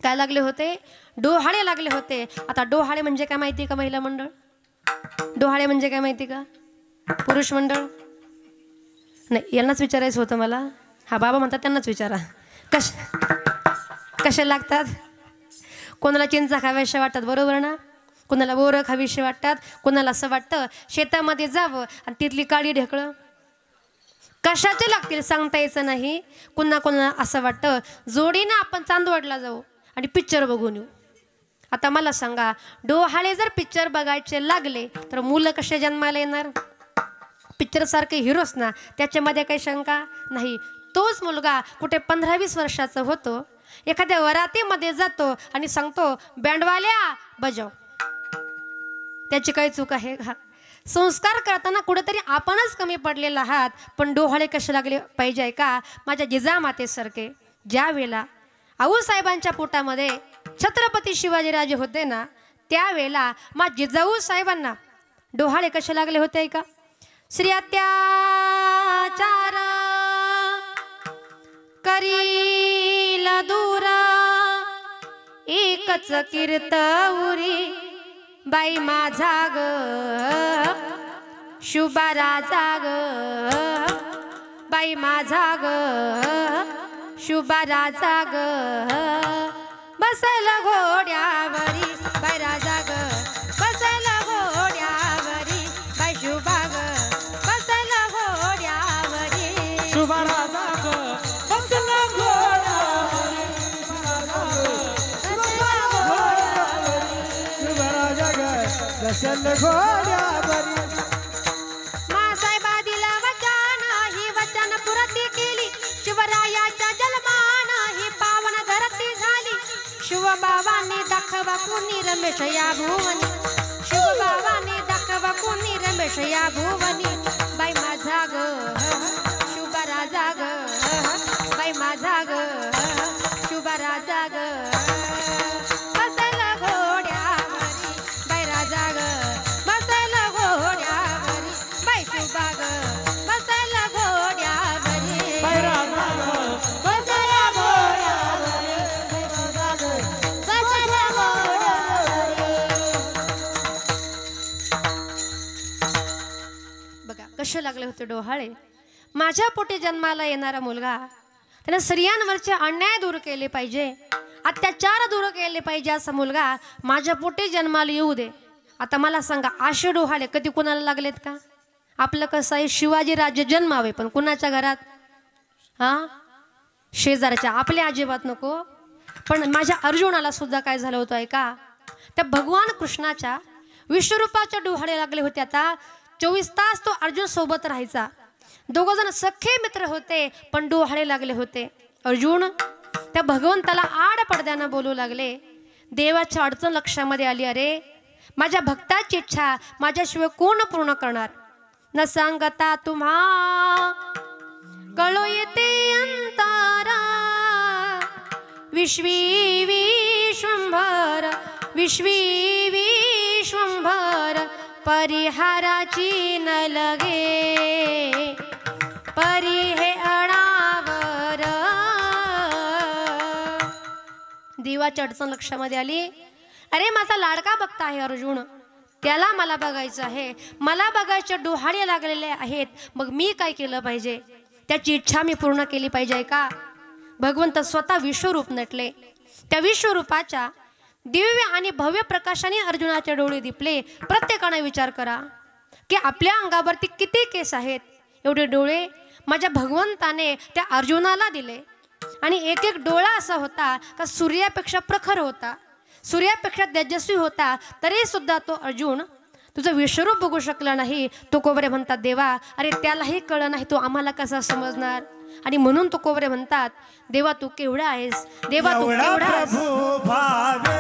काय लागले होते? डोहाळे लागले होते. आता डोहाळे म्हणजे काय माहिती का महिला मंडळ? डोहाळे म्हणजे काय माहिती का पुरुष मंडळ? नाही, यांनाच विचारायचं होतं मला. हा बाबा म्हणतात त्यांनाच विचारा. कसे लागतात? कोणाला चिंचा खाव्याशा वाटतात, बरोबर ना? कोणाला बोरं खावीशी वाटतात, कोणाला असं वाटतं शेतामध्ये जावं आणि तिथली काळी ढेकळं. कशाचे लागतील सांगता यायचं नाही. कोणाला असं वाटतं जोडीनं आपण चांदवडला जाऊ आणि पिक्चर बघून येऊ. आता मला सांगा, डोहाळे जर पिक्चर बघायचे लागले तर मुलं कसे जन्माला येणार? पिक्चरसारखे हिरोच ना, त्याच्यामध्ये काही शंका नाही. तोच मुलगा कुठे 15-20 वर्षाचा होतो, एखाद्या वरातीमध्ये जातो आणि सांगतो बँडवाल्या बजाव. त्याची काही चूक आहे का? संस्कार करताना कुठेतरी आपणच कमी पडलेला आहात. पण डोहाळे कसे लागले पाहिजे का? माझ्या जिजामातेसारखे. ज्या वेळेला आऊसाहेबांच्या पोटामध्ये छत्रपती शिवाजीराजे होते ना, त्यावेळेला मा जिजाऊ साहेबांना डोहाळे कसे लागले होते का? श्री अत्याचार करील दूर, एकच कीर्तउरी बाई माझा ग शुभा राजा ग, बाई माझा ग शुभा राजा ग. बसल घोड्यावरी बाई राजा ग, बसल घोड्यावरी बाई शुभा ग, बसल घोड्यावरी शुभा राजा ग, बसल घोड्यावरी, शुभा राजा ग, बसल घोड्यावरी. मासाहेबा दिला वचन, ही वचन पुरती केली. शिवरायाच्या जन्मान ही पावन धरती झाली. शिवबाबांनी दाखवा कुणी रमेश या भुवनी, शिवबाबांनी दाखवा कुणी रमेश या भुवनी. बाई माझा ग शुभा राजा ग, बाई माझा ग शुभा राजा ग. बसल घोड्यावरी बाई राजा ग, बसल घोड्यावरी बाई शुभा ग, बसल घोड्यावरी बाई राजा ग, बसल घोड्यावरी, बसल घोड्यावरी. बघा कसे लागले होते डोहाळे. माझ्या पोटी जन्माला येणारा मुलगा, त्याने स्त्रियांवरचे अन्याय दूर केले पाहिजे, अत्याचार दूर केले पाहिजे. असा मुलगा माझ्या पोटी जन्माला येऊ दे. आता मला सांगा, असे डोहाळे कधी कुणाला लागलेत का? आपलं कसं आहे, शिवाजी राज्य जन्मावे पण कुणाच्या घरात? हा, शेजारच्या. आपल्या अजिबात नको. पण माझ्या अर्जुनाला सुद्धा काय झालं होतं आहे का? त्या भगवान कृष्णाच्या विश्वरूपाच्या डोहाळे लागले होते. आता 24 तास तो अर्जुन सोबत राहायचा. दोघं जण सख्खे मित्र होते, पण डोहाळे लागले होते. अर्जुन त्या भगवंताला आड पडद्यानं बोलू लागले. देवाची अडचण लक्षामध्ये आली. अरे माझ्या भक्ताची इच्छा माझ्याशिवाय कोण पूर्ण करणार? न सांगता तुम्हा कळो येते अंतारा, विश्वी विश्वंभर विश्वी विश्वंभर परिहाराची न लगे परी हे अणावर. देवाची अडचण लक्षामध्ये आली. अरे माझा लाडका भक्त आहे अर्जुन, त्याला मला बघायचं आहे, मला बघायचे डोहाळे लागलेले आहेत, मग मी काय केलं पाहिजे, त्याची इच्छा मी पूर्ण केली पाहिजे का. भगवंत स्वतः विश्वरूप नटले. त्या विश्वरूपाच्या दिव्य आणि भव्य प्रकाशाने अर्जुनाचे डोळे दिपले. प्रत्येकाने विचार करा की आपल्या अंगावरती किती केस आहेत. एवढे डोळे माझ्या भगवंताने त्या अर्जुनाला दिले आणि एक एक डोळा असा होता का सूर्यापेक्षा प्रखर होता, सूर्यापेक्षा तेजस्वी होता, तरी सुद्धा तो अर्जुन तुझं विश्वरूप बघू शकला नाही. तो कोबरे म्हणतात देवा अरे त्यालाही कळलं नाही, तो आम्हाला कसा समजणार. आणि म्हणून तो कोबरे म्हणतात देवा तू केवढा आहेस, देवा तू केवढा आहेस. एवढा प्रभू भावे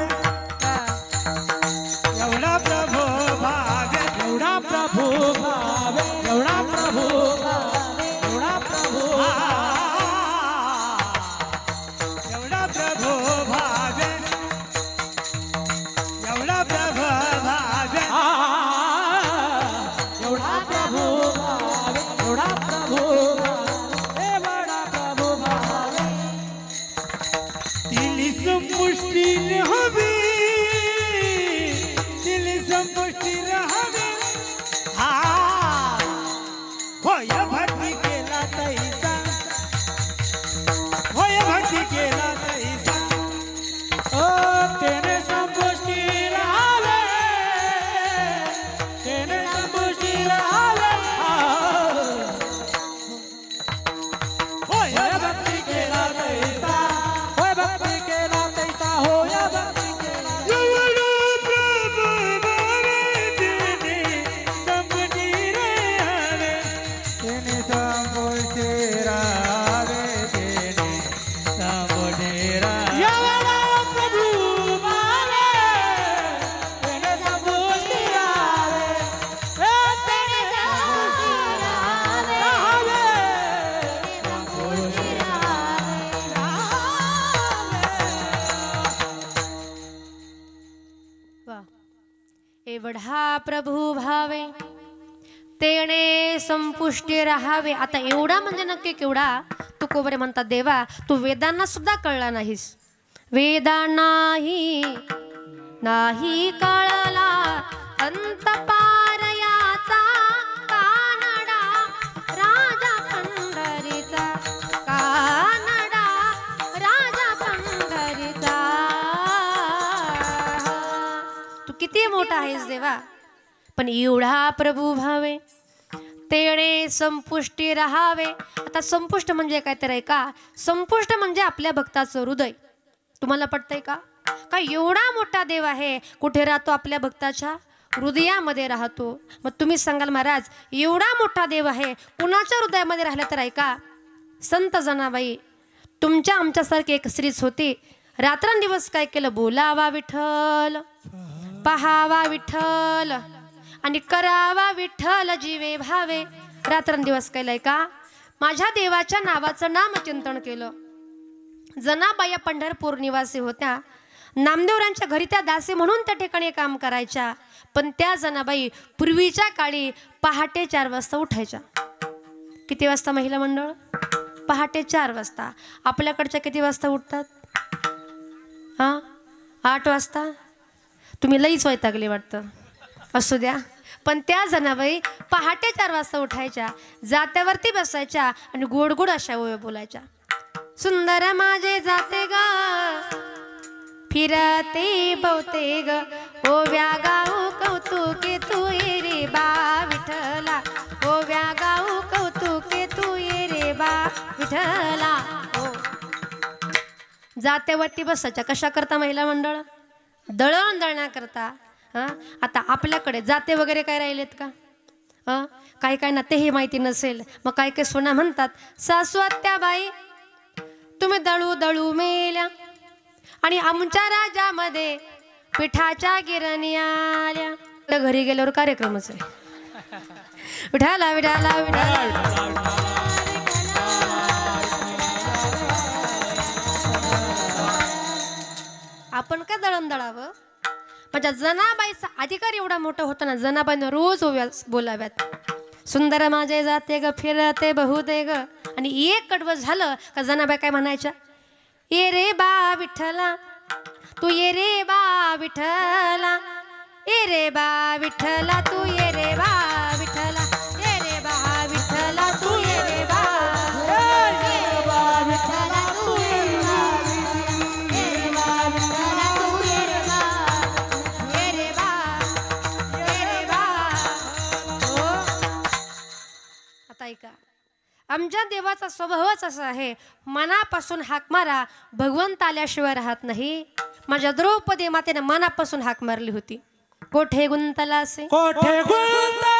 एवढा प्रभू भावे एवढा प्रभू भावे एवढा प्रभू एवढा प्रभू भावे एवढा प्रभू भावे एवढा प्रभू भावे एवढा प्रभू एवढा प्रभू भावे तिली संपुष्टीने हवी संपुष्टी रहावे. होय भक्ती केला तैसा होय भक्ती केला तैसा तेने संपुष्टी रहावे तेने संपुष्टी रहावे. होय भक्ती केला तैसा होय भक्ती केला तैसा होय भक्ती केला. एवढा प्रभू भावे तेणे संपुष्टी राहावे. आता एवढा म्हणजे नक्की केवढा. तू कोबरे म्हणतात देवा तू वेदांना सुद्धा कळला नाहीस. वेदांनाही नाही कळला अंत पारयाचा कानडा राजा पंढरीचा कानडा राजा पंढरीचा. तू किती मोठा आहेस देवा, पण एवढा प्रभू भावे तेणे संपुष्टी राहावे. आता संपुष्ट म्हणजे काय तर आहे का, संपुष्ट म्हणजे आपल्या भक्ताचं हृदय. तुम्हाला पटतंय का एवढा मोठा देव आहे कुठे राहतो, आपल्या भक्ताच्या हृदयामध्ये राहतो. मग तुम्ही सांगाल महाराज एवढा मोठा देव आहे कुणाच्या हृदयामध्ये राहिला तर ऐका. संत जनाबाई तुमच्या आमच्यासारखी एक स्त्रीच होती. रात्रंदिवस काय केलं, बोलावा विठ्ठल पहावा विठ्ठल आणि करावा विठ्ठल जीवे भावे. रात्रंदिवस केलंय का माझ्या देवाच्या नावाचं नामचिंतन केलं. जनाबाया पंढरपूर निवासी होत्या. नामदेवरांच्या घरी त्या दासी म्हणून त्या ठिकाणी काम करायच्या. पण त्या जनाबाई पूर्वीच्या काळी पहाटे 4 वाजता उठायच्या. किती वाजता महिला मंडळ? पहाटे 4 वाजता. आपल्याकडच्या किती वाजता उठतात? 8 वाजता. तुम्ही लईच वैतागले वाटतं, असू द्या. पण त्या जनाबाई पहाटे 4 वाजता उठायच्या, जात्यावरती बसायच्या आणि गोड गोड अशा ओव्या बोलायच्या. सुंदर माझे जाते ग फिरते बहुते ग ओव्या गाऊ कौतुके तू ये रे बा विठ्ठला ओव्या गाऊ कौतुके तू ये रे बा विठ्ठला. हो जात्यावरती बसायच्या कशा करता महिला मंडळ? दळण दळण्याकरता. आता आपल्याकडे जाते वगैरे काय राहिलेत का? काही काय ना तेही माहिती नसेल. मग काय काय सोना म्हणतात सासू आत्याबाई तुम्ही दळू दळू मेल्या आणि आमच्या राजामध्ये पिठाच्या गिरणी आल्या. घरी गेल्यावर कार्यक्रमच आहे. विठाला विठाला विठाला आपण काय दळण दळावं? माझ्या जनाबाईचा अधिकार एवढा मोठा होता ना, जनाबाईनं रोज बोलाव्यात. सुंदर माझे जाते ग फिरते बहुते ग. आणि एक कडवं झालं का जनाबाई काय म्हणायच्या? ये रे बा विठ्ठला तू ये रे बा विठ्ठला, ये रे बा विठ्ठला तू ये रे बा विठ्ठला, ये रे बा विठ्ठला तू ये रे बा विठ्ठला तू ये रे बा, ये रे बा विठ्ठला तू ये रे बा, ये रे बा, ये रे बा. हो. आता ऐका, आमच्या देवाचा स्वभावच असा आहे, मनापासून हाक मारा, भगवंत आल्याशिवाय राहत नाही. माझ्या द्रौपदी मातेने मनापासून हाक मारली होती. कोठे गुंतला असे, कोठे गुंतला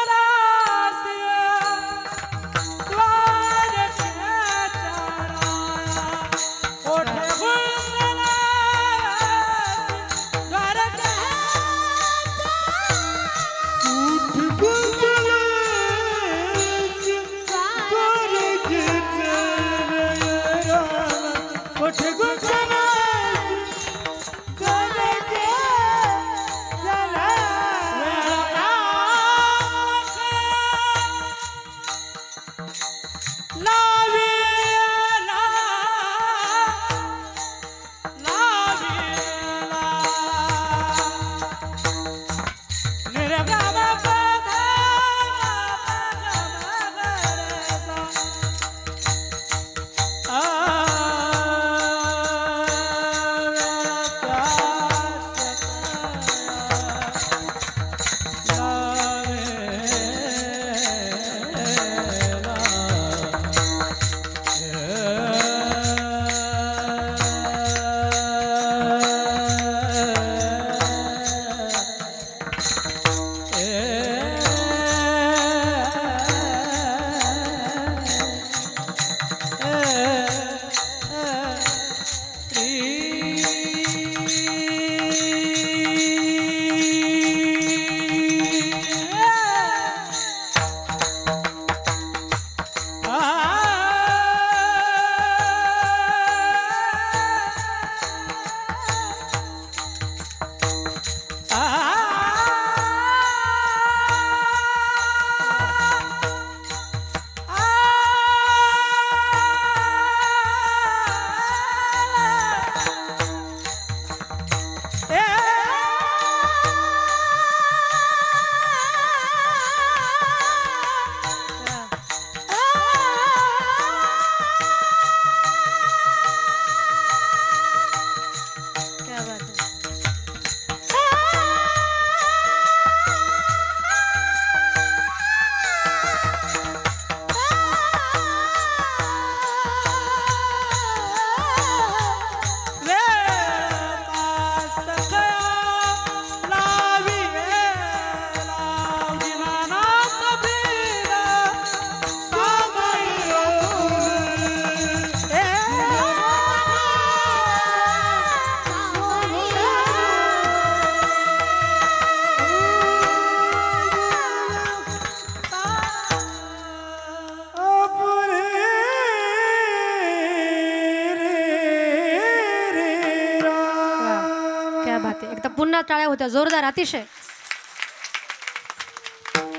पुन्हा टाळ्या होत्या जोरदार अतिशय.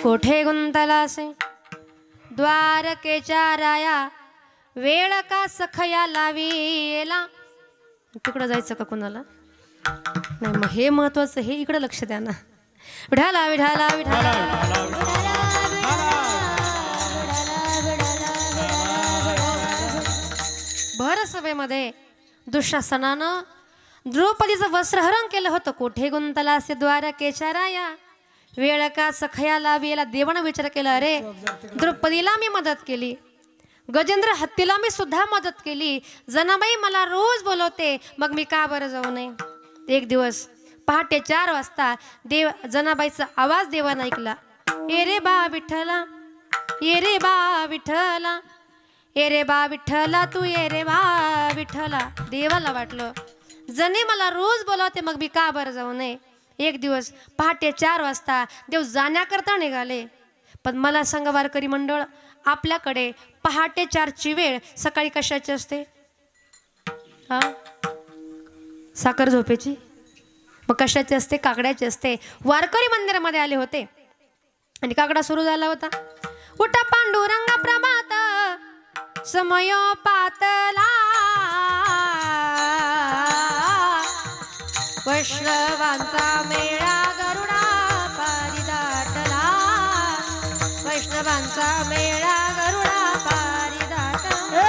कोठे गुंतला असे द्वारकेच्या राया, वेळ का सखया लावीला. तिकडं जायचं का कुणाला नाही, मग हे महत्वाचं, हे इकडे लक्ष द्या ना. विठाला विठाला विठाला. भर सभेमध्ये दुःशासनानं द्रौपदीचं वस्त्रहरण केलं होतं. कोठे गुंतला असे द्वारकेच्या राया, वेळ का सखया लावीला. देवानं विचार केला, अरे द्रौपदीला मी मदत केली, गजेंद्र हत्तीला मी सुद्धा मदत केली, जनाबाई मला रोज बोलवते, मग मी का बरं जाऊ नये. एक दिवस पहाटे 4 वाजता जनाबाईचा आवाज देवानं ऐकला. ये रे बा विठ्ठला, ये रे बा विठ्ठला, ये रे बा विठ्ठला तू ये रे बा विठ्ठला. देवाला वाटलं जने मला रोज बोलावते, मग मी का बरं जाऊ नये. एक दिवस पहाटे 4 वाजता देव जाण्याकरता निघाले. पण मला सांगा वारकरी मंडळ, आपल्याकडे पहाटे 4ची वेळ सकाळी कशाची असते? हा, साखर झोपेची. मग कशाचे असते? काकड्याचे असते. वारकरी मंदिरामध्ये आले होते आणि काकडा सुरू झाला होता. उठा पांडुरंग प्रभात समयो पातला, वैष्णवांचा मेळा गरुडा पारी दाटला, वैष्णवांचा मेळा गरुडा पारी दाटला.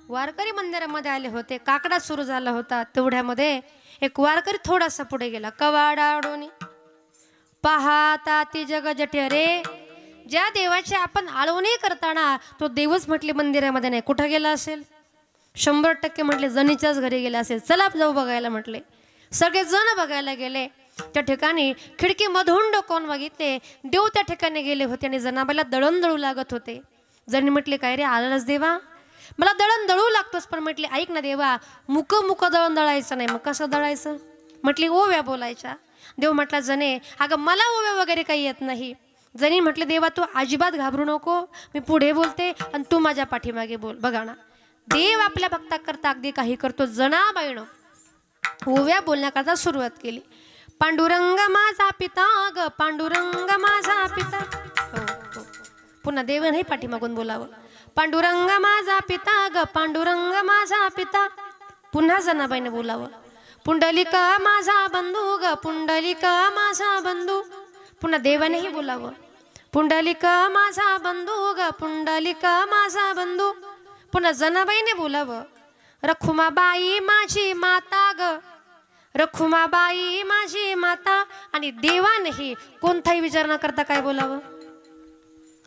वारकरी मंदिरामध्ये आले होते. काकडा सुरू झाला होता. तेवढ्यामध्ये एक वारकरी थोडासा पुढे गेला. कवाडाडोनी पाहता ती जग जटे रे. ज्या देवाची आपण आळवणी करताना तो देवच म्हटले मंदिरामध्ये नाही. कुठं गेला असेल? 100% म्हटले जणीच्याच घरी गेला असेल. चला जाऊ बघायला म्हटले. सगळे जण बघायला गेले. त्या ठिकाणी खिडकीमधून डोकावून बघितले. देव त्या ठिकाणी गेले होते आणि जनाबाईला दळण दळू लागत होते. जणी म्हटले काय रे आलाच देवा? मला दळण दळू लागतोच, पण म्हटले ऐक ना देवा, मुक दळण दळायचं नाही. मग कसं दळायचं? म्हटली ओव्या बोलायच्या. देव म्हटला जणे अगं मला ओव्या वगैरे काही येत नाही. जणी म्हटले देवा तू अजिबात घाबरू नको, मी पुढे बोलते आणि तू माझ्या पाठीमागे बोल. बघा ना, देव आपल्या भक्ताकरता अगदी काही करतो. जनाबाईनं ओव्या बोलण्याकरता सुरुवात केली. पांडुरंग माझा पिता ग, पांडुरंग माझा पिता. हो. पुन्हा देवाने पाठीमागून बोलावं. पांडुरंग माझा पिता ग, पांडुरंग माझा पिता. पुन्हा जनाबाईने बोलावं. पुंडलिक माझा बंधू ग, पुंडलिक माझा बंधू. पुन्हा देवानेही बोलावं. पुंडलिक माझा बंधू ग, पुंडलिक माझा बंधू. पुन्हा जनाबाईने बोलावं. रखुमाबाई माझी माता ग, रखुमाबाई माझी माता. आणि देवानेही कोणताही विचार न करता काय बोलावं?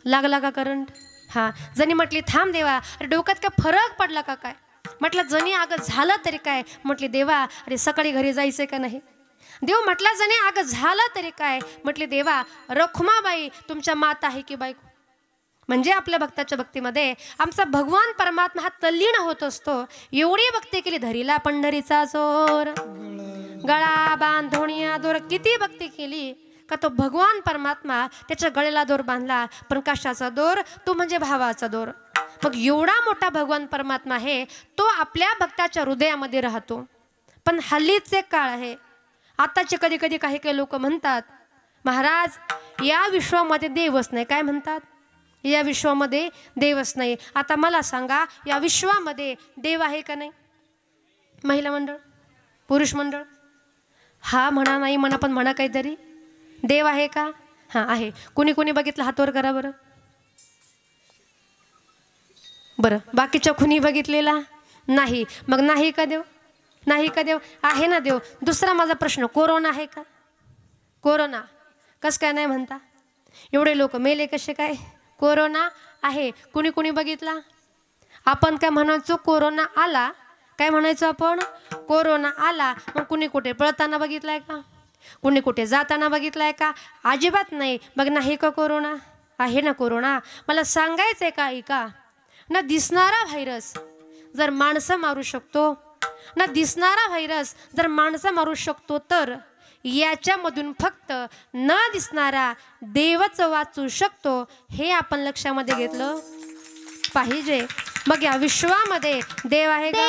लागला का करंट? हा. जणी म्हटली थांब देवा, अरे डोक्यात काय फरक पडला का काय? म्हटलं जणी अगं झालं तरी काय? म्हटली देवा अरे सकाळी घरी जायचंय का नाही? देव म्हटला जणी अगं झालं तरी काय? म्हटली देवा रखुमाबाई तुमच्या माता आहे की बायको? म्हणजे आपल्या भक्ताच्या भक्तीमध्ये आमचा भगवान परमात्मा हा तल्लीन होत असतो. एवढी भक्ती केली. धरीला पंढरीचा जोर, गळा बांधोणिया दोर. किती भक्ती केली का तो भगवान परमात्मा त्याच्या गळ्याला दोर बांधला. पण कशाचा दोर? तो म्हणजे भावाचा दोर. मग एवढा मोठा भगवान परमात्मा आहे, तो आपल्या भक्ताच्या हृदयामध्ये राहतो. पण हल्लीचे काळ आहे. आताचे कधी कधी काही काही लोक म्हणतात महाराज या विश्वामध्ये देवच नाही. काय म्हणतात? या विश्वामध्ये देवच नाही. आता मला सांगा या विश्वामध्ये देव आहे का नाही? महिला मंडळ, पुरुष मंडळ, हा म्हणा नाही म्हणा पण म्हणा काहीतरी. देव आहे का? हा आहे. कुणी कुणी बघितलं हात वर करा बरं. बरं बाकीच्या कुणी बघितलेला नाही. मग नाही का देव? नाही का देव? आहे ना देव. दुसरा माझा प्रश्न, कोरोना आहे का? कोरोना कसं काय नाही म्हणता? एवढे लोक मेले कसे काय? कोरोना आहे. कुणी कुणी बघितला? आपण काय म्हणायचो? कोरोना आला. काय म्हणायचो आपण? कोरोना आला. मग कुणी कुठे पळताना बघितलाय का? कुणी कुठे जाताना बघितलाय का? अजिबात नाही. मग नाही का कोरोना? आहे ना कोरोना. मला सांगायचंय का ऐका, ना दिसणारा व्हायरस जर माणसं मारू शकतो, ना दिसणारा व्हायरस जर माणसं मारू शकतो, तर याच्यामधून फक्त न दिसणारा देवच वाचू शकतो. हे आपण लक्षामध्ये घेतलं पाहिजे. मग या विश्वामध्ये देव आहे का?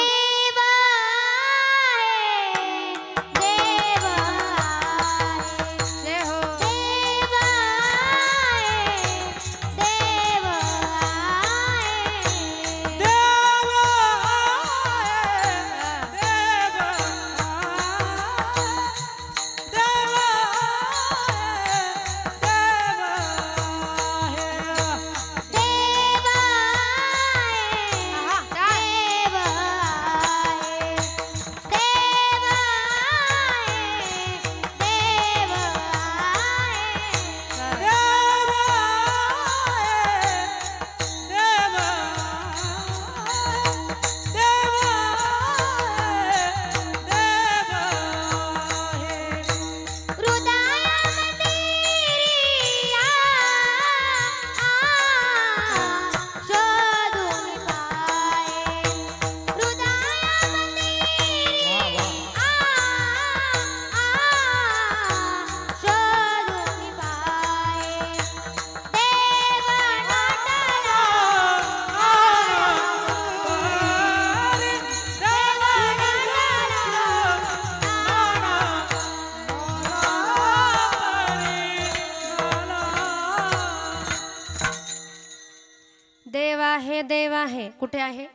कुठे आहे?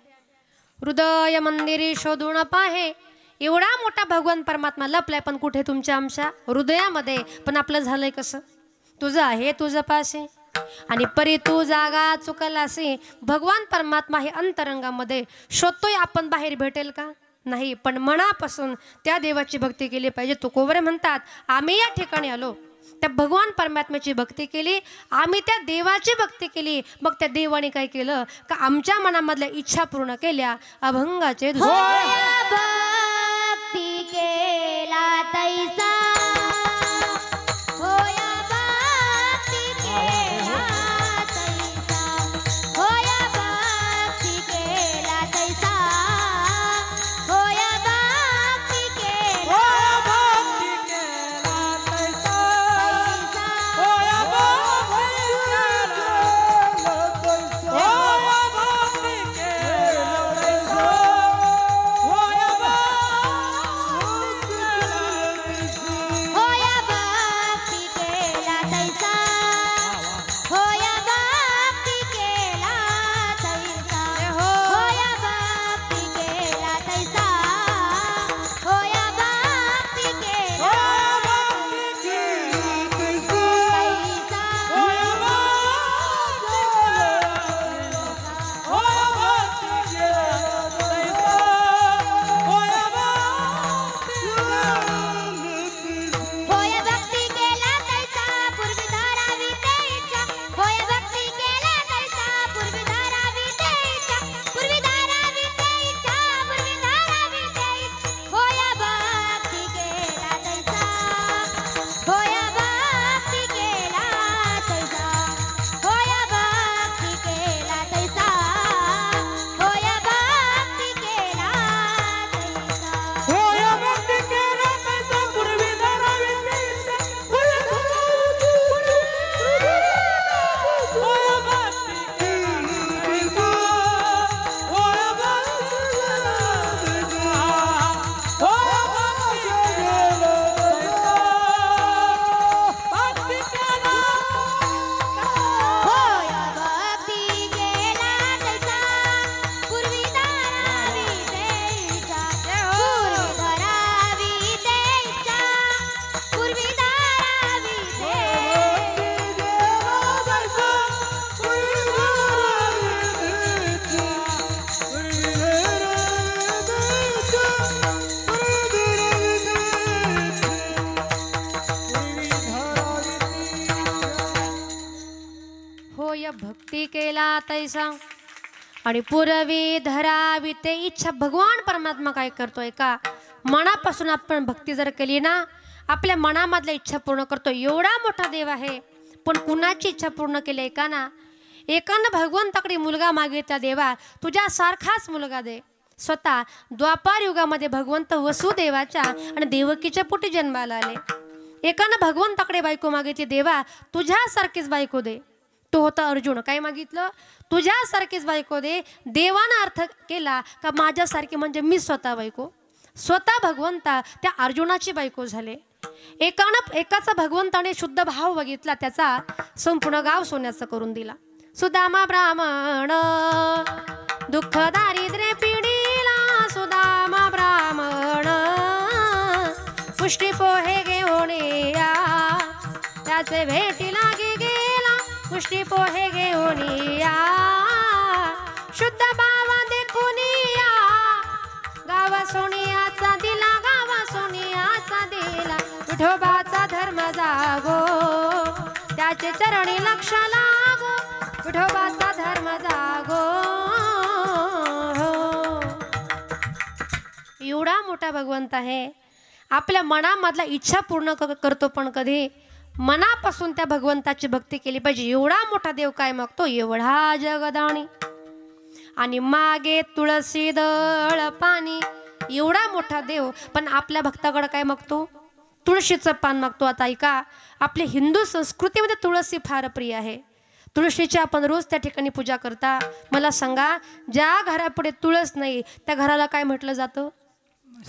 हृदय मंदिरी शोधून पाहे. एवढा मोठा भगवान परमात्मा लपलाय, पण कुठे? तुमच्या आमच्या हृदयामध्ये. पण आपलं झालंय कसं? तुझं आहे तुझं पासे आणि परी तू जागा चुकलासी. भगवान परमात्मा हे अंतरंगामध्ये शोधतोय, आपण बाहेर भेटेल का? नाही. पण मनापासून त्या देवाची भक्ती केली पाहिजे. तुकोबरे म्हणतात, आम्ही या ठिकाणी आलो, त्या भगवान परमात्म्याची भक्ती केली, आम्ही त्या देवाची भक्ती केली. मग त्या देवाने काय केलं का आमच्या मनामधल्या इच्छा पूर्ण केल्या. अभंगाचे भक्ती केला तैसा, होया भक्ती केला तैसा, होया भक्ती केला तैसा, होया भक्ती केला तैसा, होया भक्ती केला तैसा, होया भक्ती केला तैसा, होया भक्ती केला तैसा, होया भक्ती केला होया भक्ती केला तैसा, पूर्वी धारावी ते इच्छा, होया भक्ती केला तैसा, पूर्वी धारावी ते इच्छा, पूर्वी धारावी ते इच्छा, पूर्वी धारावी ते इच्छा, होया भक्ती केला तैसा, होया भक्ती केला तैसा, होया भक्ती केला तैसा, होया भक्ती केला तैसा. होया भक्ती केला तैसा, पूर्वी धारावी ते इच्छा, पूर्वी धारावी ते इच्छा, पूर्वी धारावी ते होय भक्ती केला तैसा आणि पुरवी धरावी ते इच्छा. भगवान परमात्मा काय करतोय का मनापासून आपण भक्ती जर केली ना, आपल्या मनामधल्या इच्छा पूर्ण करतो. एवढा मोठा देव आहे, पण कुणाची इच्छा पूर्ण केली आहे का ना? एकानं भगवंताकडे मुलगा मागितला, देवा तुझ्यासारखाच मुलगा दे. स्वतः द्वापार युगामध्ये भगवंत वसुदेवाच्या आणि देवकीच्या पोटी जन्माला आले. एकानं भगवंताकडे बायको मागितली, देवा तुझ्यासारखीच बायको दे. तो होता अर्जुन. काय मागितलं? तुझ्यासारखीच बायको दे. देवानं अर्थ केला का माझ्यासारखी म्हणजे मी स्वतः बायको. स्वतः भगवंता त्या अर्जुनाची बायको झाले. एकाचा भगवंताने शुद्ध भाव बघितला, त्याचा संपूर्ण गाव सोन्याचं करून दिला. सुदामा ब्राह्मण दुःख दारिद्र्य पिढीला, सुदामा ब्राह्मण पुष्टी पोहे घेऊन या, त्याचे भेटी लागे गेला, पुष्टी पोहे घेऊन या, शुद्ध भावा देखून या, गावा सोनियाचा दिला, गावा सोनियाचा दिला, विठोबाचा धर्म जागो, त्याचे चरणी लक्ष लागो, विठोबाचा धर्म जागो. एवढा मोठा भगवंत आहे, आपल्या मनामधला इच्छा पूर्ण करतो. पण कधी मनापासून त्या भगवंताची भक्ती केली पाहिजे. एवढा मोठा देव काय मागतो? एवढा जगदाणी आणि मागे तुळसी दळ पाणी. एवढा मोठा देव, पण आपल्या भक्ताकडे काय मागतो? तुळशीचं पान मागतो. आता ऐका, आपल्या हिंदू संस्कृतीमध्ये तुळशी फार प्रिय आहे. तुळशीची आपण रोज त्या ठिकाणी पूजा करता. मला सांगा, ज्या घरापुढे तुळस नाही त्या घराला काय म्हटलं जातं?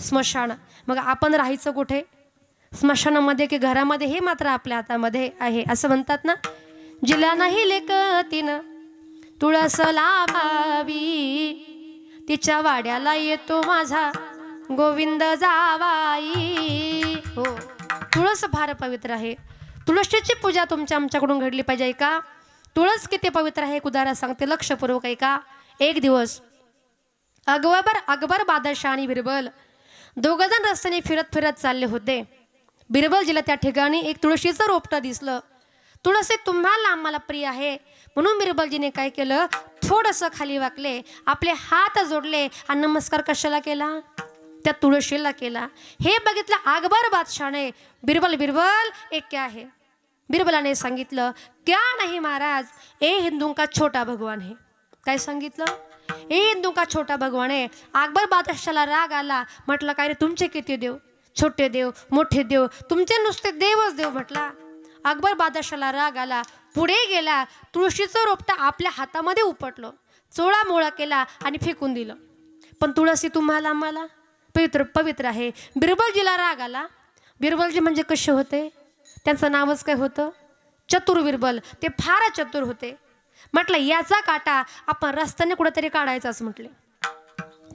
स्मशान. मग आपण राहायचं कुठे? स्मशानामध्ये की घरामध्ये? हे मात्र आपल्या हातामध्ये आहे. असं म्हणतात ना, जिला नाही लेकतीनं तुळस लावावी, तिच्या वाड्याला येतो माझा गोविंद जावाई. हो, तुळस फार पवित्र आहे. तुळशीची पूजा तुमच्या आमच्याकडून घडली पाहिजे का? तुळस किती पवित्र आहे एक उदाहरण सांगते, लक्षपूर्वक आहे का. एक दिवस अकबर बादशाह आणि बिरबल दोघंजण रस्त्याने फिरत फिरत चालले होते. बिरबलजीला त्या ठिकाणी एक तुळशीचं रोपटं दिसलं. तुळस तुम्हाला आम्हाला प्रिय आहे म्हणून बिरबलजीने काय केलं, थोडंसं खाली वाकले, आपले हात जोडले आणि नमस्कार कशाला केला, त्या तुळशीला केला. हे बघितलं अकबर बादशाहने, बिरबल एक क्या है. बिरबलाने सांगितलं, क्या नहीं महाराज, ए हिंदू का छोटा भगवान है. काय सांगितलं, ए हिंदू का छोटा भगवान है. अकबर बादशाहला राग आला, म्हटलं काय रे तुमचे किती देव, छोटे देव मोठे देव, तुमचे नुसते देवच देव म्हटला. अकबर बादशाहला राग आला, पुढे गेला, तुळशीचं रोपटं आपल्या हातामध्ये उपटलं, चोळामोळा केला आणि फेकून दिलं. पण तुळसी तुम्हाला आम्हाला पवित्र आहे. बिरबलजीला राग आला. बिरबलजी म्हणजे कसे होते, त्यांचं नावच काय होतं, चतुर बिरबल. ते फार चतुर होते. म्हटलं याचा काटा आपण रस्त्याने कुठेतरी काढायचाच म्हटले.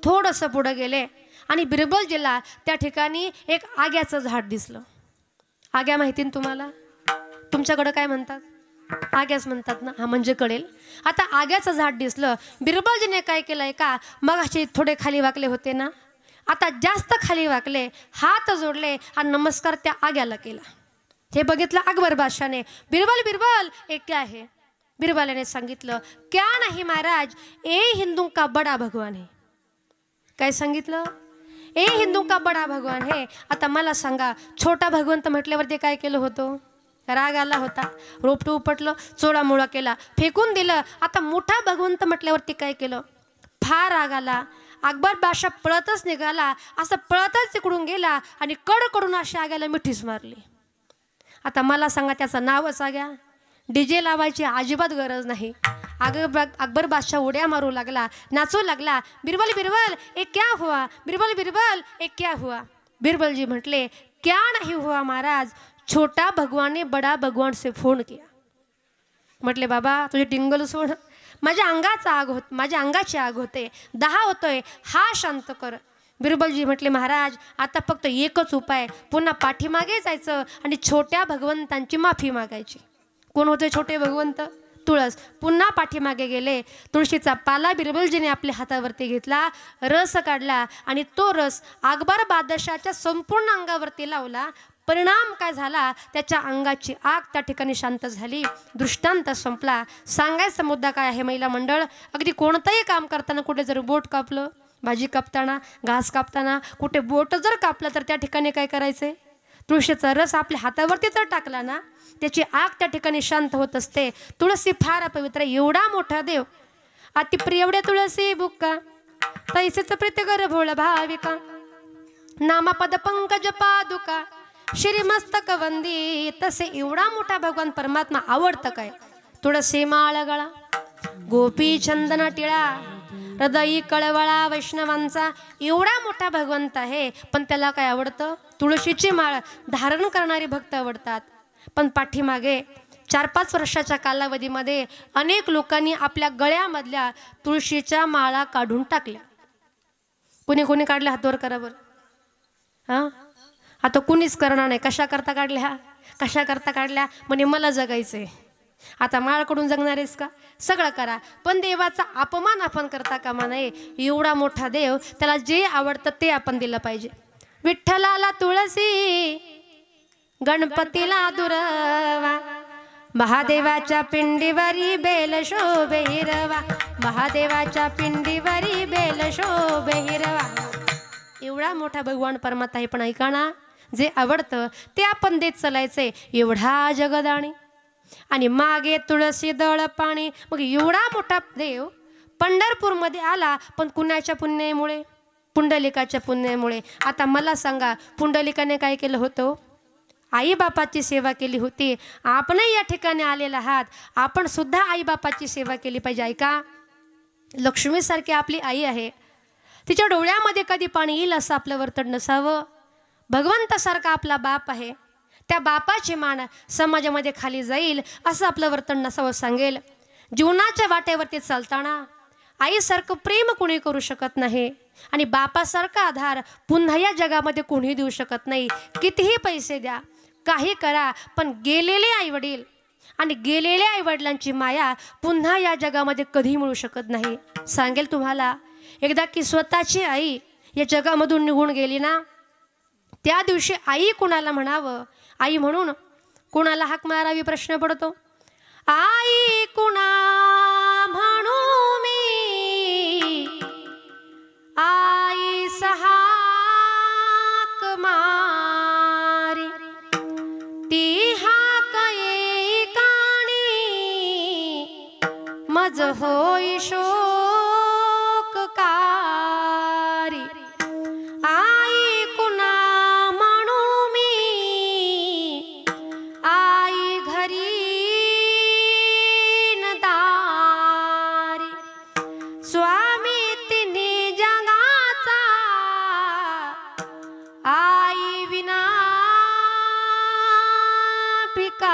थोडंसं पुढे गेले आणि बिरबलजीला त्या ठिकाणी एक आग्याचं झाड दिसलं. आग्या माहिती ना तुम्हाला, तुमच्याकडं काय म्हणतात, आग्याच म्हणतात ना, हा म्हणजे कळेल. आता आग्याचं झाड दिसलं. बिरबलजीने काय केलंय का, मग असे थोडे खाली वाकले होते ना, आता जास्त खाली वाकले, हात जोडले आणि नमस्कार त्या आग्याला केला. हे बघितलं अकबर बादशाहने. बिरबल एक क्या है. बिरबलाने सांगितलं, क्या नाही महाराज, ए हिंदू का बडा भगवान है. काय सांगितलं, ए हिंदू का बडा भगवान है. आता मला सांगा, छोटा भगवंत म्हटल्यावरती काय केलं होतं, राग आला होता, रोपटं उपटलं, चोळामोळा केला, फेकून दिलं. आता मोठा भगवंत म्हटल्यावरती काय केलं, फार राग आला. अकबर बादशाह पळतच निघाला, असं पळतच तिकडून गेला आणि कडकडून अशी आग्याला मिठीच मारली. आता मला सांगा, त्याचं नावच आग्या. डीजे लावायची अजिबात गरज नाही. अकबर बादशाह उड्या मारू लागला, नाचू लागला. बिरबल एक क्या हुआ, बिरबल एक क्या हुआ. बिरबलजी म्हटले, क्या नहीं हुआ महाराज, छोटा भगवान ने बड़ा भगवान से फोन किया. म्हटले बाबा तुझी टिंगल सोड, माझ्या अंगाची आग होते, 10 होतोय, हा शांत कर. बिरबलजी म्हटले, महाराज आता फक्त एकच उपाय, पुन्हा पाठीमागे जायचं आणि छोट्या भगवंतांची माफी मागायची. कोण होते छोटे भगवंत, तुळस. पुन्हा पाठीमागे गेले. तुळशीचा पाला बिरबलजीने आपल्या हातावरती घेतला, रस काढला आणि तो रस अकबर बादशाहच्या संपूर्ण अंगावरती लावला. परिणाम काय झाला, त्याच्या अंगाची आग त्या ठिकाणी शांत झाली. दृष्टांत संपला. सांगायचा मुद्दा काय आहे महिला मंडळ, अगदी कोणतंही काम करताना कुठे जर बोट कापलं, भाजी कापताना, घास कापताना कुठे बोट जर कापलं तर त्या ठिकाणी काय करायचंय, तुळशीचा रस आपल्या हातावरती जर टाकला ना, त्याची आग त्या ठिकाणी शांत होत असते. तुळसी फार पवित्र, एवढा मोठा देव, अतिप्रिय एवढ्या तुळसी बुक्का, तैसेच प्रीत गर भोळ भाविका, नामापद पंकज पादुका, श्रीमस्तक वंदी. तसे एवढा मोठा भगवान परमात्मा आवडतं काय, तुळसी माळ गळा, गोपी चंदन टिळा, हृदयी कळवळा वैष्णवांचा, एवढा मोठा भगवंत आहे. पण त्याला काय आवडतं, तुळशीची माळ धारण करणारी भक्त आवडतात. पण पाठीमागे 4-5 वर्षाच्या कालावधीमध्ये अनेक लोकांनी आपल्या गळ्यामधल्या तुळशीच्या माळा काढून टाकल्या. कोणी कोणी काढल्या, हातवर करा बरं. हां, आता कुणीच करणार नाही. कशा करता काढल्या, म्हणे मला जगायचंय. आता माळकडून जगणार आहेस का, सगळं करा, पण देवाचा अपमान आपण करता कामा नये. एवढा मोठा देव, त्याला जे आवडतं ते आपण दिलं पाहिजे. विठ्ठलाला तुळसी, गणपतीला दुर्वा, महादेवाच्या पिंडीवरी बेल शोभे हिरवा, महादेवाच्या पिंडीवरी बेल शोभे हिरवा. एवढा मोठा भगवान परमात्मा आहे. पण ऐका ना, जे आवडतं ते आपण देत चालायचंय. एवढा जगदाणी आणि मागे तुळसी दळ पाणी. मग एवढा मोठा देव पंढरपूरमध्ये आला, पण कुणाच्या पुण्यामुळे, पुंडलिकाच्या पुण्यामुळे. आता मला सांगा, पुंडलिकाने काय केलं होतं, आई बापाची सेवा केली होती. आपणही या ठिकाणी आलेला आहात, आपण सुद्धा आई बापाची सेवा केली पाहिजे. ऐका, लक्ष्मीसारखी आपली आई आहे, तिच्या डोळ्यामध्ये कधी पाणी येईल असं आपलं वर्तन नसावं. भगवंतासारखा आपला बाप आहे, त्या बापाची मान समाजामध्ये खाली जाईल असं आपलं वर्तन नसावं. सांगेल जीवनाच्या वाटेवरती चालताना आईसारखं प्रेम कोणी करू शकत नाही आणि बापासारखा आधार पुन्हा या जगामध्ये कोणी देऊ शकत नाही. कितीही पैसे द्या, काही करा, पण गेलेले आईवडील आणि गेलेल्या आईवडिलांची माया पुन्हा या जगामध्ये कधी मिळू शकत नाही. सांगेल तुम्हाला, एकदा की स्वतःची आई या जगामधून निघून गेली ना, त्या दिवशी आई कुणाला म्हणावं, आई म्हणून कुणाला हाक मारावी प्रश्न पडतो. आई कुणा म्हणू मी, आई हाक मारी, ती हाक येई काणी मज होई शोककारी. आई कुणा म्हणू मी, आई घरी न दारी, स्वामी तिन्ही जगाचा आई विना भिकारी.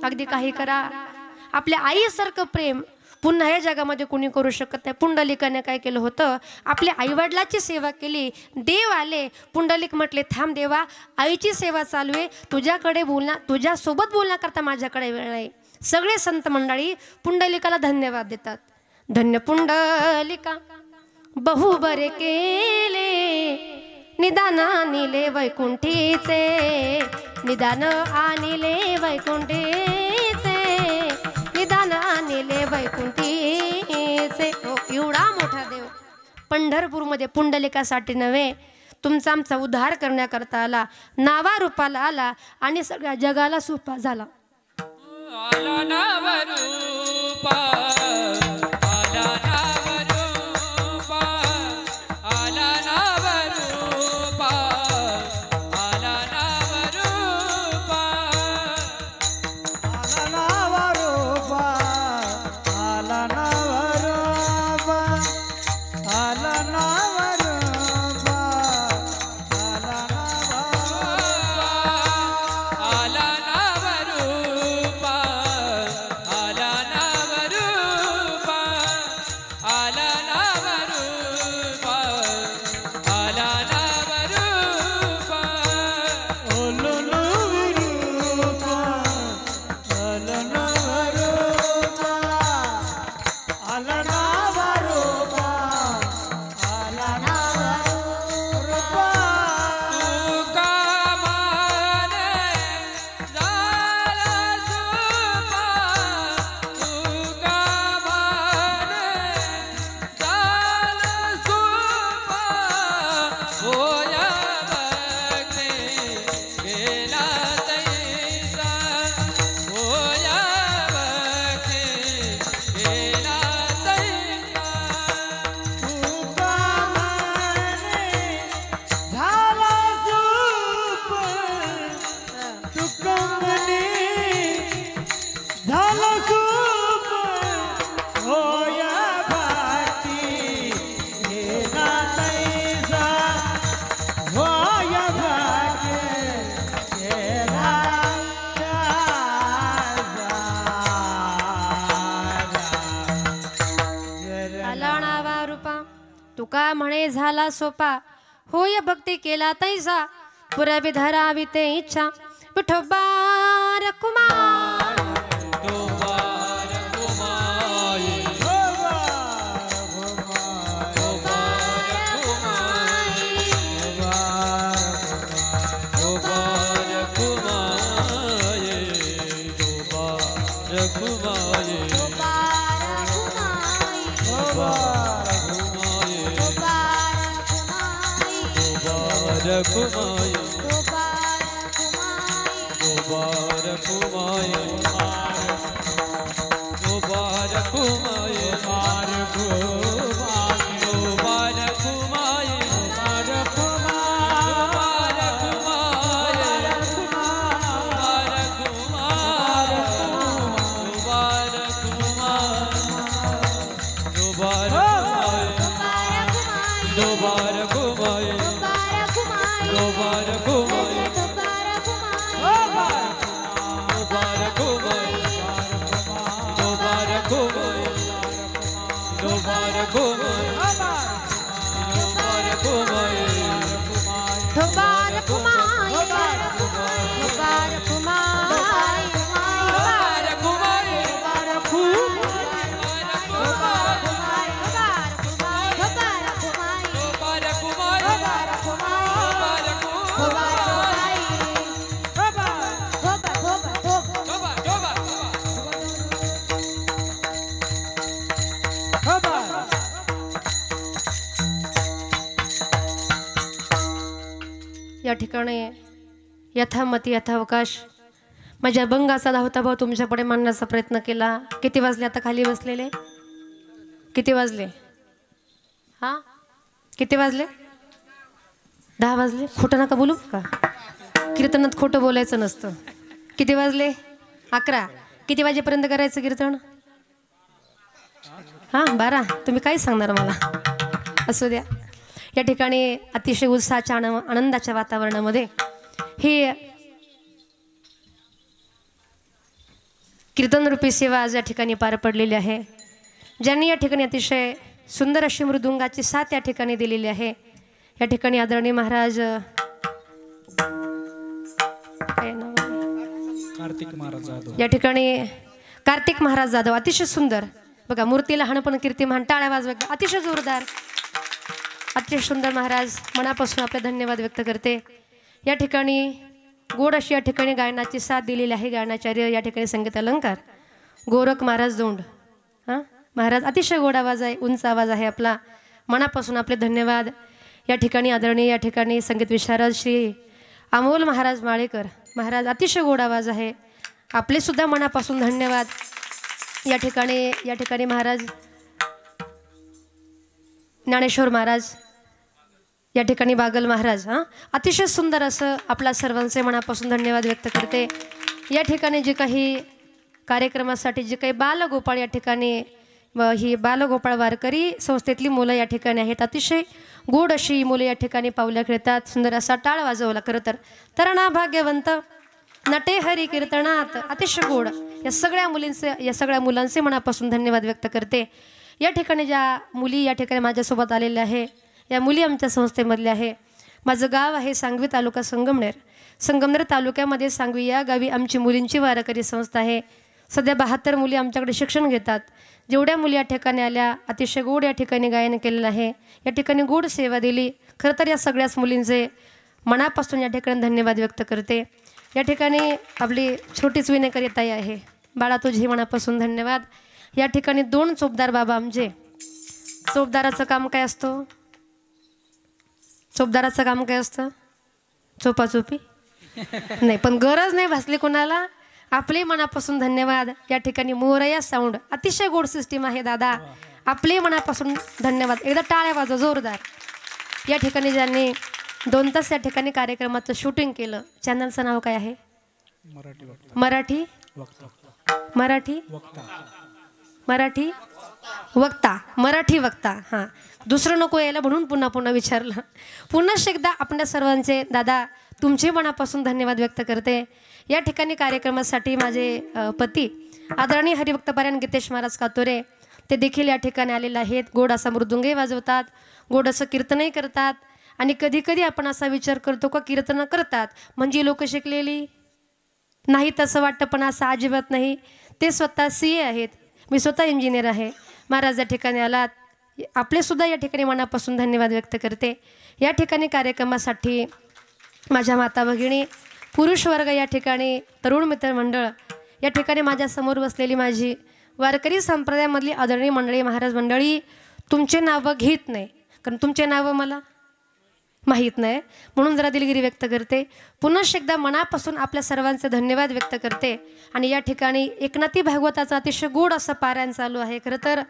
अगदी काही करा, आपल्या आईसारखं प्रेम पुन्हा या जगामध्ये कोणी करू शकत नाही. पुंडलिकाने काय केलं होतं, आपल्या आईवडिलाची सेवा केली. देव आले, पुंडलिक म्हटले थांब देवा, आईची सेवा चालू आहे, तुझ्याकडे तुझ्यासोबत बोलण्याकरता माझ्याकडे वेळ नाही. सगळे संत मंडळी पुंडलिकाला धन्यवाद देतात. धन्य पुंडलिका बहु बरे केले, निदान आणिले वैकुंठीचे, निदान आणिले वैकुंठीचे, निदान आणिले वैकुंठीचे. हो, एवढा मोठा देव पंढरपूरमध्ये पुंडलिकासाठी नव्हे, तुमचा आमचा उद्धार करण्याकरता आला, नावा रूपाला आला आणि सगळ्या जगाला सोपा झाला. आला नावरूपा, आला नावरूपा, आला नावरूपा, आला नावरूपा, आला नावरूपा, आला नावरूपा, आला नावरूपा, आला नावरूपा, आला नावरूपा, आला नावरूपा, आला नावरूपा, आला नावरूपा, ओलो नावरूपा, आला नावरूपा, आला नावरूपा, आला नावरूपा. तुका माने झाला सुपा, तुका माने झाला सुपा, होया भक्ती गेला तैसा, होया भक्ती गेला तैसा. तुका माने झाला सुप, तुका म्हणे झाला सुप, होया भक्ती गेला तैसा, होया भक्ती गेला तैसा. आला नावा रूपा, तुका म्हणे झाला सोपा, होय भक्ती केला तैसा, पुरावी धरावी ते इच्छा, विठोबा रखुमाई. दोबार घुमाई, दोबार घुमाई, दोबार घुमाई, दोबार घुमाई, दोबार घुमाई, दोबार घुमाई, दोबार घुमाई, दोबार घुमाई, दोबार घुमाई, दोबार घुमाई, दोबार घुमाई, दोबार घुमाई, दोबार घुमाई. रखुमाई रखुमाई या ठिकाणी यथामती यथावकाश माझ्या अभंगाचा धावता भाव तुमच्यापुढे मांडण्याचा प्रयत्न केला. किती वाजले आता खाली बसलेले? किती वाजले? हां किती वाजले? 10 वाजले. खोटं नका बोलू का? कीर्तनात खोटं बोलायचं नसतं. किती वाजले? 11. किती वाजेपर्यंत करायचं कीर्तन? हां 12. तुम्ही काय सांगणार मला? असू द्या. या ठिकाणी अतिशय उत्साहाच्या आनंदाच्या वातावरणामध्ये ही कीर्तनरूपी सेवा आज या ठिकाणी पार पडलेली आहे. ज्यांनी या ठिकाणी अतिशय सुंदर अशी मृदुंगाची साथ या ठिकाणी दिलेली आहे. या ठिकाणी आदरणीय महाराज कार्तिक महाराज जाधव, या ठिकाणी कार्तिक महाराज जाधव अतिशय सुंदर बघा. मूर्ती लहान पण कीर्ती महान. टाळ्या वाजवा. अतिशय जोरदार अतिशय सुंदर. महाराज मनापासून आपले धन्यवाद व्यक्त करते. या ठिकाणी गोड अशी या ठिकाणी गायनाची साथ दिलेली आहे. गायनाचार्य या ठिकाणी संगीत अलंकार गोरख महाराज दोंड. हां महाराज अतिशय गोड आवाज आहे, उंच आवाज आहे आपला. मनापासून आपले धन्यवाद. या ठिकाणी आदरणीय या ठिकाणी संगीत विशारद श्री अमोल महाराज माळेकर महाराज अतिशय गोड आवाज आहे. आपले सुद्धा मनापासून धन्यवाद. या ठिकाणी महाराज ज्ञानेश्वर महाराज, या ठिकाणी बागल महाराज. हां अतिशय सुंदर असं आपल्या सर्वांचे मनापासून धन्यवाद व्यक्त करते. या ठिकाणी जे काही कार्यक्रमासाठी जे काही बालगोपाळ या ठिकाणी ही बालगोपाळ वारकरी संस्थेतली मुलं या ठिकाणी आहेत. अतिशय गोड अशी मुलं या ठिकाणी पावल्या खेळतात. सुंदर असा टाळ वाजवला. खरं तर तरणा भाग्यवंत नटे हरी कीर्तनात अतिशय गोड. या सगळ्या मुलांचे मनापासून धन्यवाद व्यक्त करते. या ठिकाणी ज्या मुली या ठिकाणी माझ्यासोबत आलेल्या आहे, या मुली आमच्या संस्थेमधल्या आहे. माझं गाव आहे सांगवी तालुका संगमनेर. संगमनेर तालुक्यामध्ये सांगवी या गावी आमची मुलींची वारकरी संस्था आहे. सध्या 72 मुली आमच्याकडे शिक्षण घेतात. जेवढ्या मुली या ठिकाणी आल्या अतिशय गोड या ठिकाणी गायन केलेलं आहे. या ठिकाणी गोड सेवा दिली. खरं तर या सगळ्याच मुलींचे मनापासून या ठिकाणी धन्यवाद व्यक्त करते. या ठिकाणी आपली छोटीच विनेकरी ताई आहे. बाळा तुझी मनापासून धन्यवाद. या ठिकाणी 2 चोपदार बाबा आमचे. चोपदाराचं काम काय असतं? चोपदाराचं काम काय असतं? चोपाचोपी नाही, पण गरज नाही भासली कोणाला. आपले मनापासून धन्यवाद. या ठिकाणी मोरया साऊंड अतिशय गोड सिस्टीम आहे दादा. आपले मनापासून धन्यवाद. एकदा टाळ्या वाजवा जोरदार. या ठिकाणी ज्यांनी 2 तास या ठिकाणी कार्यक्रमाचं शूटिंग केलं. चॅनलचं नाव काय आहे? मराठी वक्ता. हां दुसरं नको यायला म्हणून पुन्हा विचारलं. पुन्हा एकदा आपल्या सर्वांचे दादा तुमचे मनापासून धन्यवाद व्यक्त करते. या ठिकाणी कार्यक्रमासाठी माझे पती आदरणीय हरिभक्तपारायण गीतेश महाराज कातोरे ते देखील या ठिकाणी आलेले आहेत. गोड असा मृदुंगही वाजवतात, गोड असं कीर्तनही करतात. आणि कधी कधी आपण असा विचार करतो का कीर्तनं करतात म्हणजे लोक शिकलेली नाही, तसं वाटतं. पण असं अजिबात नाही. ते स्वतः CA आहेत. मी स्वतः इंजिनियर आहे. महाराज या ठिकाणी आलात. आपले सुद्धा या ठिकाणी मनापासून धन्यवाद व्यक्त करते. या ठिकाणी कार्यक्रमासाठी माझ्या माता भगिनी, पुरुष वर्ग, या ठिकाणी तरुण मित्र मंडळ, या ठिकाणी माझ्यासमोर बसलेली माझी वारकरी संप्रदायामधली आदरणीय मंडळी, महाराज मंडळी, तुमचे नावं घेत नाही कारण तुमचे नावं मला माहीत नाही, म्हणून जरा दिलगिरी व्यक्त करते. पुन्हा एकदा मनापासून आपल्या सर्वांचे धन्यवाद व्यक्त करते. आणि या ठिकाणी एकनाथी भागवताचा अतिशय गोड असं पारायण चालू आहे. खरं तर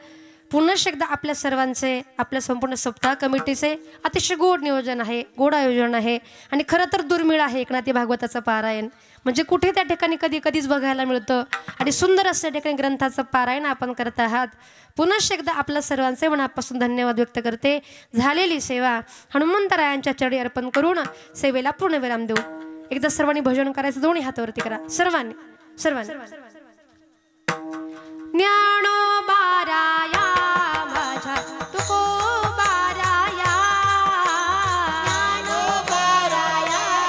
पुन्हा एकदा आपल्या सर्वांचे, आपल्या संपूर्ण सप्ताह कमिटीचे अतिशय गोड नियोजन आहे, गोड आयोजन आहे. आणि खरं तर दुर्मिळ आहे एकनाथी भागवताचं पारायण. म्हणजे कुठे त्या ठिकाणी कधीच बघायला मिळतं. आणि सुंदर असं त्या ठिकाणी ग्रंथाचं पारायण आपण करत आहात. पुन्हा एकदा आपल्या सर्वांचे मनापासून धन्यवाद व्यक्त करते. झालेली सेवा हनुमंतरायांच्या चरणी अर्पण करून सेवेला पूर्णविराम देऊ. एकदा सर्वांनी भजन करायचं. दोन्ही हातावरती करा सर्वांनी. ज्ञानोबाराया माझ्या तुकोबाराया, ज्ञानोबाराया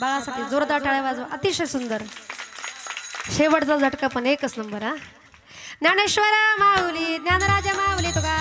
बाळासाठी जोरदार टाळ्या वाजवा. अतिशय सुंदर. शेवटचा झटका पण एकच नंबर. हा ज्ञानेश्वर माऊली, ज्ञानराज माऊली, तुका